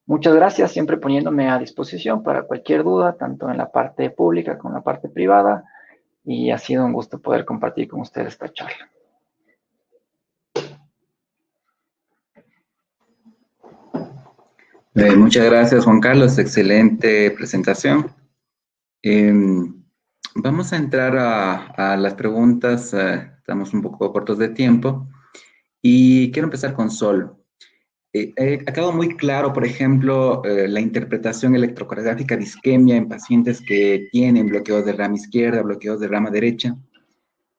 Muchas gracias, siempre poniéndome a disposición para cualquier duda, tanto en la parte pública como en la parte privada, y ha sido un gusto poder compartir con ustedes esta charla. Muchas gracias, Juan Carlos, excelente presentación. Vamos a entrar a las preguntas, estamos un poco cortos de tiempo, y quiero empezar con Sol. Ha quedado muy claro, por ejemplo, la interpretación electrocardiográfica de isquemia en pacientes que tienen bloqueos de rama izquierda, bloqueos de rama derecha,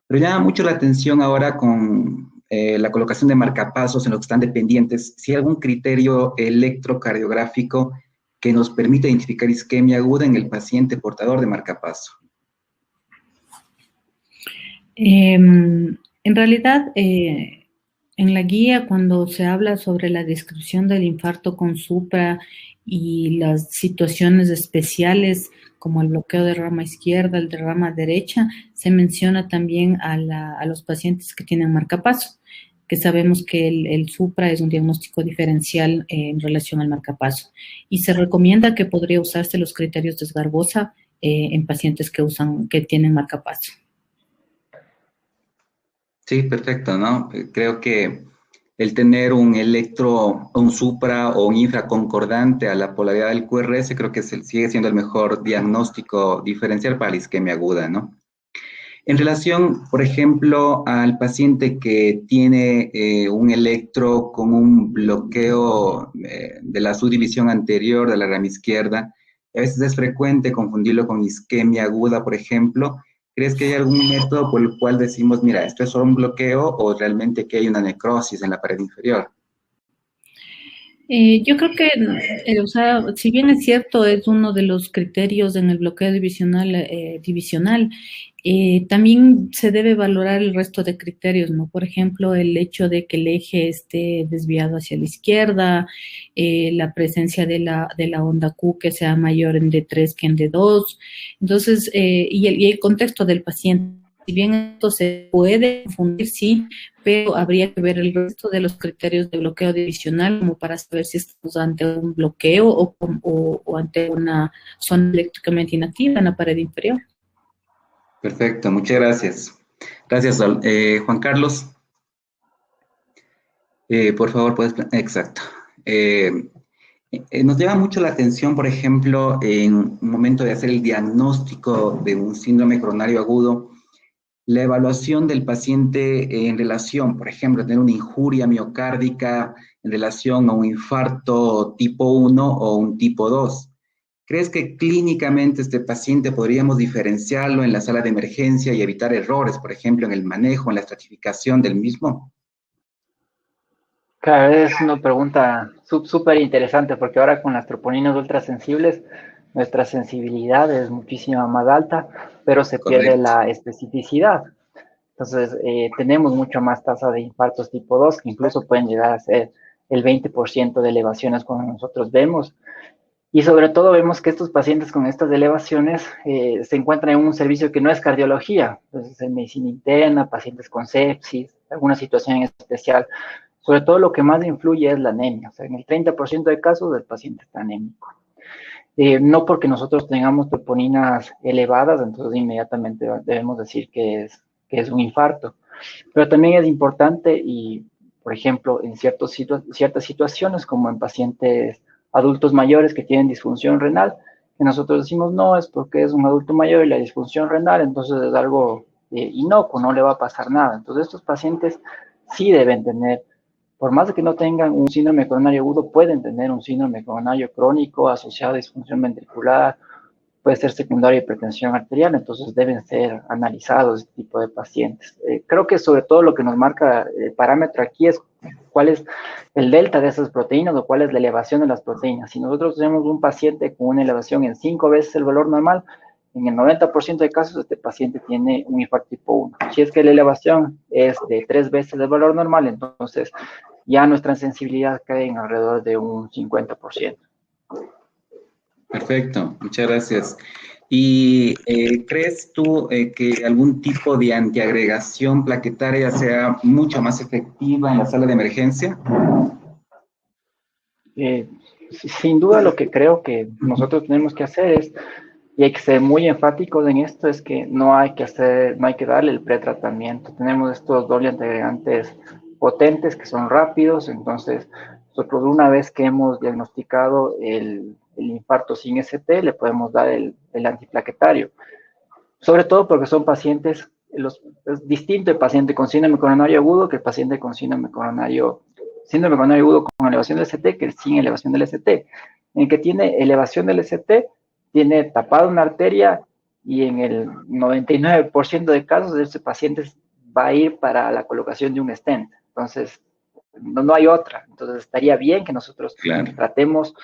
pero llama mucho la atención ahora con la colocación de marcapasos en los que están dependientes, si hay algún criterio electrocardiográfico que nos permite identificar isquemia aguda en el paciente portador de marcapaso. En realidad, En la guía, cuando se habla sobre la descripción del infarto con supra y las situaciones especiales, como el bloqueo de rama izquierda, el de rama derecha, se menciona también a los pacientes que tienen marcapaso, que sabemos que el supra es un diagnóstico diferencial en relación al marcapaso. Y se recomienda que podría usarse los criterios de Sgarbosa en pacientes que tienen marcapaso. Sí, perfecto, ¿no? Creo que el tener un electro, un supra o un infra concordante a la polaridad del QRS, creo que sigue siendo el mejor diagnóstico diferencial para la isquemia aguda, ¿no? En relación, por ejemplo, al paciente que tiene un electro con un bloqueo de la subdivisión anterior de la rama izquierda, a veces es frecuente confundirlo con isquemia aguda, por ejemplo. ¿Crees que hay algún método por el cual decimos, mira, esto es solo un bloqueo o realmente que hay una necrosis en la pared inferior? Yo creo que, o sea, si bien es cierto, es uno de los criterios en el bloqueo divisional, también se debe valorar el resto de criterios, ¿no? Por ejemplo, el hecho de que el eje esté desviado hacia la izquierda, la presencia de la onda Q que sea mayor en D3 que en D2, entonces, y el contexto del paciente. Si bien esto se puede confundir, sí, pero habría que ver el resto de los criterios de bloqueo divisional como para saber si estamos ante un bloqueo o ante una zona eléctricamente inactiva en la pared inferior. Perfecto, muchas gracias. Gracias, Juan Carlos. Por favor, puedes... Exacto. Nos llama mucho la atención, por ejemplo, en un momento de hacer el diagnóstico de un síndrome coronario agudo, la evaluación del paciente en relación, por ejemplo, tener una injuria miocárdica en relación a un infarto tipo 1 o un tipo 2. ¿Crees que clínicamente este paciente podríamos diferenciarlo en la sala de emergencia y evitar errores, por ejemplo, en el manejo, en la estratificación del mismo? Claro, es una pregunta súper interesante porque ahora con las troponinas ultrasensibles nuestra sensibilidad es muchísimo más alta, pero se pierde Correcto. la especificidad. Entonces, tenemos mucha más tasa de infartos tipo 2, que incluso pueden llegar a ser el 20% de elevaciones cuando nosotros vemos. Y sobre todo vemos que estos pacientes con estas elevaciones se encuentran en un servicio que no es cardiología, entonces en medicina interna, pacientes con sepsis, alguna situación en especial. Sobre todo lo que más influye es la anemia, o sea, en el 30% de casos el paciente está anémico. No porque nosotros tengamos troponinas elevadas, entonces inmediatamente debemos decir que es un infarto. Pero también es importante y, por ejemplo, en ciertas situaciones, como en pacientes adultos mayores que tienen disfunción renal, que nosotros decimos no, es porque es un adulto mayor y la disfunción renal, entonces es algo inocuo, no le va a pasar nada. Entonces estos pacientes sí deben tener, por más de que no tengan un síndrome coronario agudo, pueden tener un síndrome coronario crónico asociado a disfunción ventricular, puede ser secundaria hipertensión arterial, entonces deben ser analizados este tipo de pacientes. Creo que sobre todo lo que nos marca el parámetro aquí es cuál es el delta de esas proteínas o cuál es la elevación de las proteínas. Si nosotros tenemos un paciente con una elevación en 5 veces el valor normal, en el 90% de casos este paciente tiene un infarto tipo 1. Si es que la elevación es de 3 veces el valor normal, entonces ya nuestra sensibilidad cae en alrededor de un 50%. Perfecto, muchas gracias. ¿Y crees tú que algún tipo de antiagregación plaquetaria sea mucho más efectiva en la sala de emergencia? Sin duda lo que creo que nosotros tenemos que hacer es, y hay que ser muy enfáticos en esto, es que no hay que darle el pretratamiento. Tenemos estos doble antiagregantes potentes que son rápidos, entonces nosotros una vez que hemos diagnosticado el infarto sin ST, le podemos dar el antiplaquetario. Sobre todo porque son pacientes, es distinto el paciente con síndrome coronario agudo que el paciente con síndrome coronario agudo con elevación del ST que sin elevación del ST. En el que tiene elevación del ST, tiene tapada una arteria y en el 99% de casos ese paciente va a ir para la colocación de un stent. Entonces, no hay otra. Entonces, estaría bien que nosotros tratemos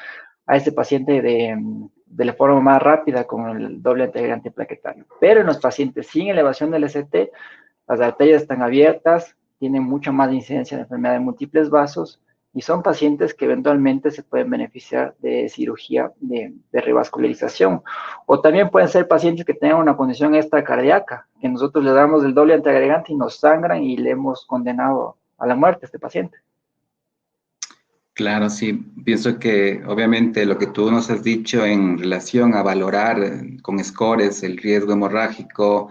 a ese paciente de la forma más rápida con el doble antiagregante plaquetario. Pero en los pacientes sin elevación del ST, las arterias están abiertas, tienen mucha más incidencia de enfermedad de múltiples vasos y son pacientes que eventualmente se pueden beneficiar de cirugía de revascularización. O también pueden ser pacientes que tengan una condición extracardíaca, que nosotros le damos el doble antiagregante y nos sangran y le hemos condenado a la muerte a este paciente. Claro, sí. Pienso que obviamente lo que tú nos has dicho en relación a valorar con scores el riesgo hemorrágico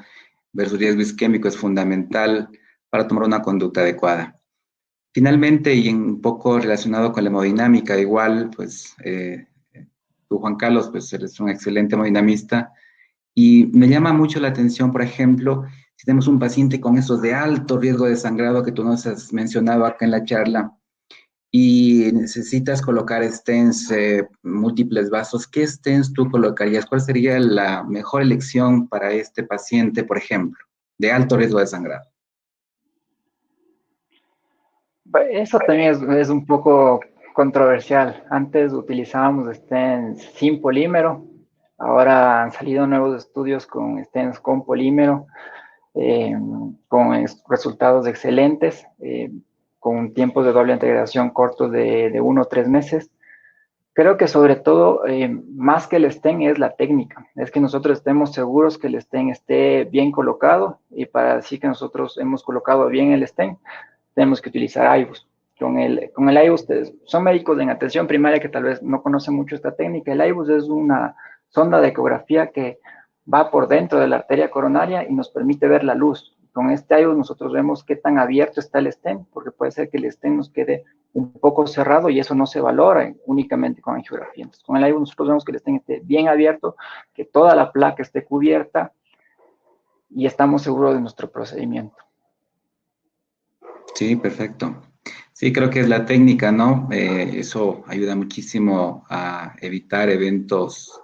versus riesgo isquémico es fundamental para tomar una conducta adecuada. Finalmente, y un poco relacionado con la hemodinámica, igual, pues tú, Juan Carlos, pues eres un excelente hemodinamista y me llama mucho la atención, por ejemplo, si tenemos un paciente con esos de alto riesgo de sangrado que tú nos has mencionado acá en la charla, y necesitas colocar stents, múltiples vasos, ¿qué stents tú colocarías? ¿Cuál sería la mejor elección para este paciente, por ejemplo, de alto riesgo de sangrado? Eso también es un poco controversial. Antes utilizábamos stents sin polímero, ahora han salido nuevos estudios con stents con polímero, con resultados excelentes, con tiempos de doble integración cortos de 1 o 3 meses. Creo que sobre todo, más que el stent es la técnica, es que nosotros estemos seguros que el stent esté bien colocado, y para decir que nosotros hemos colocado bien el stent, tenemos que utilizar IVUS. Con el IVUS, son médicos en atención primaria que tal vez no conocen mucho esta técnica. El IVUS es una sonda de ecografía que va por dentro de la arteria coronaria y nos permite ver la luz. Con este IVUS nosotros vemos qué tan abierto está el stent, porque puede ser que el stent nos quede un poco cerrado y eso no se valora únicamente con angiografía. Entonces, con el IVUS nosotros vemos que el stent esté bien abierto, que toda la placa esté cubierta y estamos seguros de nuestro procedimiento. Sí, perfecto. Sí, creo que es la técnica, ¿no? Eso ayuda muchísimo a evitar eventos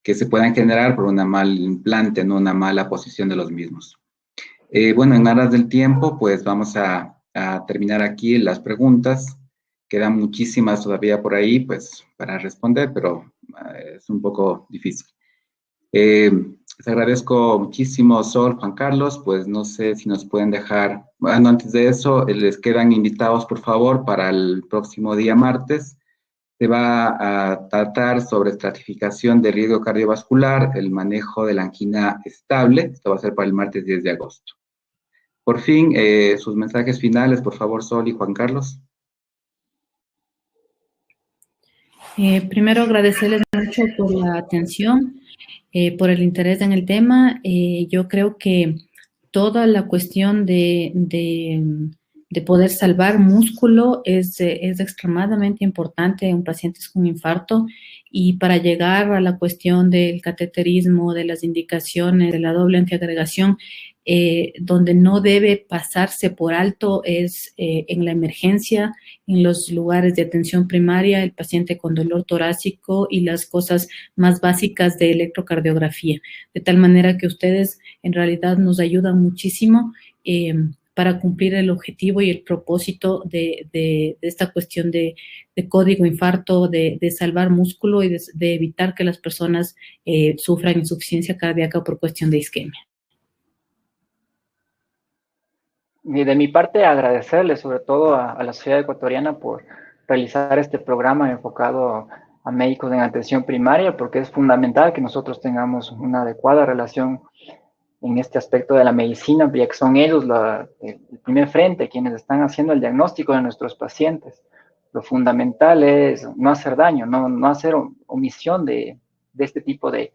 que se puedan generar por una mal implante, no una mala posición de los mismos. Bueno, en aras del tiempo, pues vamos a terminar aquí las preguntas. Quedan muchísimas todavía por ahí, pues, para responder, pero es un poco difícil. Les agradezco muchísimo, Sol, Juan Carlos, pues no sé si nos pueden dejar, bueno, antes de eso, les quedan invitados, por favor, para el próximo día martes. Se va a tratar sobre estratificación de riesgo cardiovascular, el manejo de la angina estable. Esto va a ser para el martes 10 de agosto. Por fin, sus mensajes finales, por favor, Sol y Juan Carlos. Primero, agradecerles mucho por la atención, por el interés en el tema. Yo creo que toda la cuestión de poder salvar músculo es extremadamente importante en un paciente con infarto, y para llegar a la cuestión del cateterismo, de las indicaciones, de la doble antiagregación, donde no debe pasarse por alto es en la emergencia, en los lugares de atención primaria, el paciente con dolor torácico y las cosas más básicas de electrocardiografía. De tal manera que ustedes en realidad nos ayudan muchísimo para cumplir el objetivo y el propósito de esta cuestión de código infarto, de salvar músculo y de evitar que las personas sufran insuficiencia cardíaca por cuestión de isquemia. Y de mi parte, agradecerle sobre todo a la sociedad ecuatoriana por realizar este programa enfocado a médicos en atención primaria, porque es fundamental que nosotros tengamos una adecuada relación en este aspecto de la medicina, ya que son ellos el primer frente, quienes están haciendo el diagnóstico de nuestros pacientes. Lo fundamental es no hacer daño, no hacer omisión de este tipo de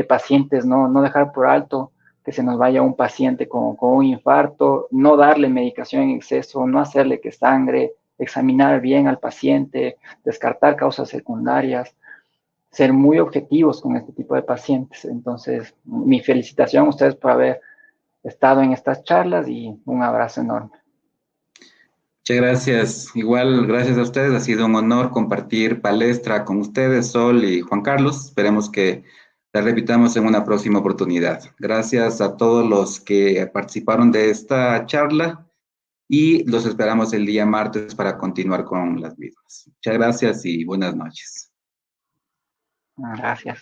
pacientes, no dejar por alto que se nos vaya un paciente con un infarto, no darle medicación en exceso, no hacerle que sangre, examinar bien al paciente, descartar causas secundarias, ser muy objetivos con este tipo de pacientes. Entonces, mi felicitación a ustedes por haber estado en estas charlas y un abrazo enorme. Muchas gracias. Igual, gracias a ustedes. Ha sido un honor compartir palestra con ustedes, Sol y Juan Carlos. Esperemos que la repitamos en una próxima oportunidad. Gracias a todos los que participaron de esta charla y los esperamos el día martes para continuar con las mismas. Muchas gracias y buenas noches. Gracias.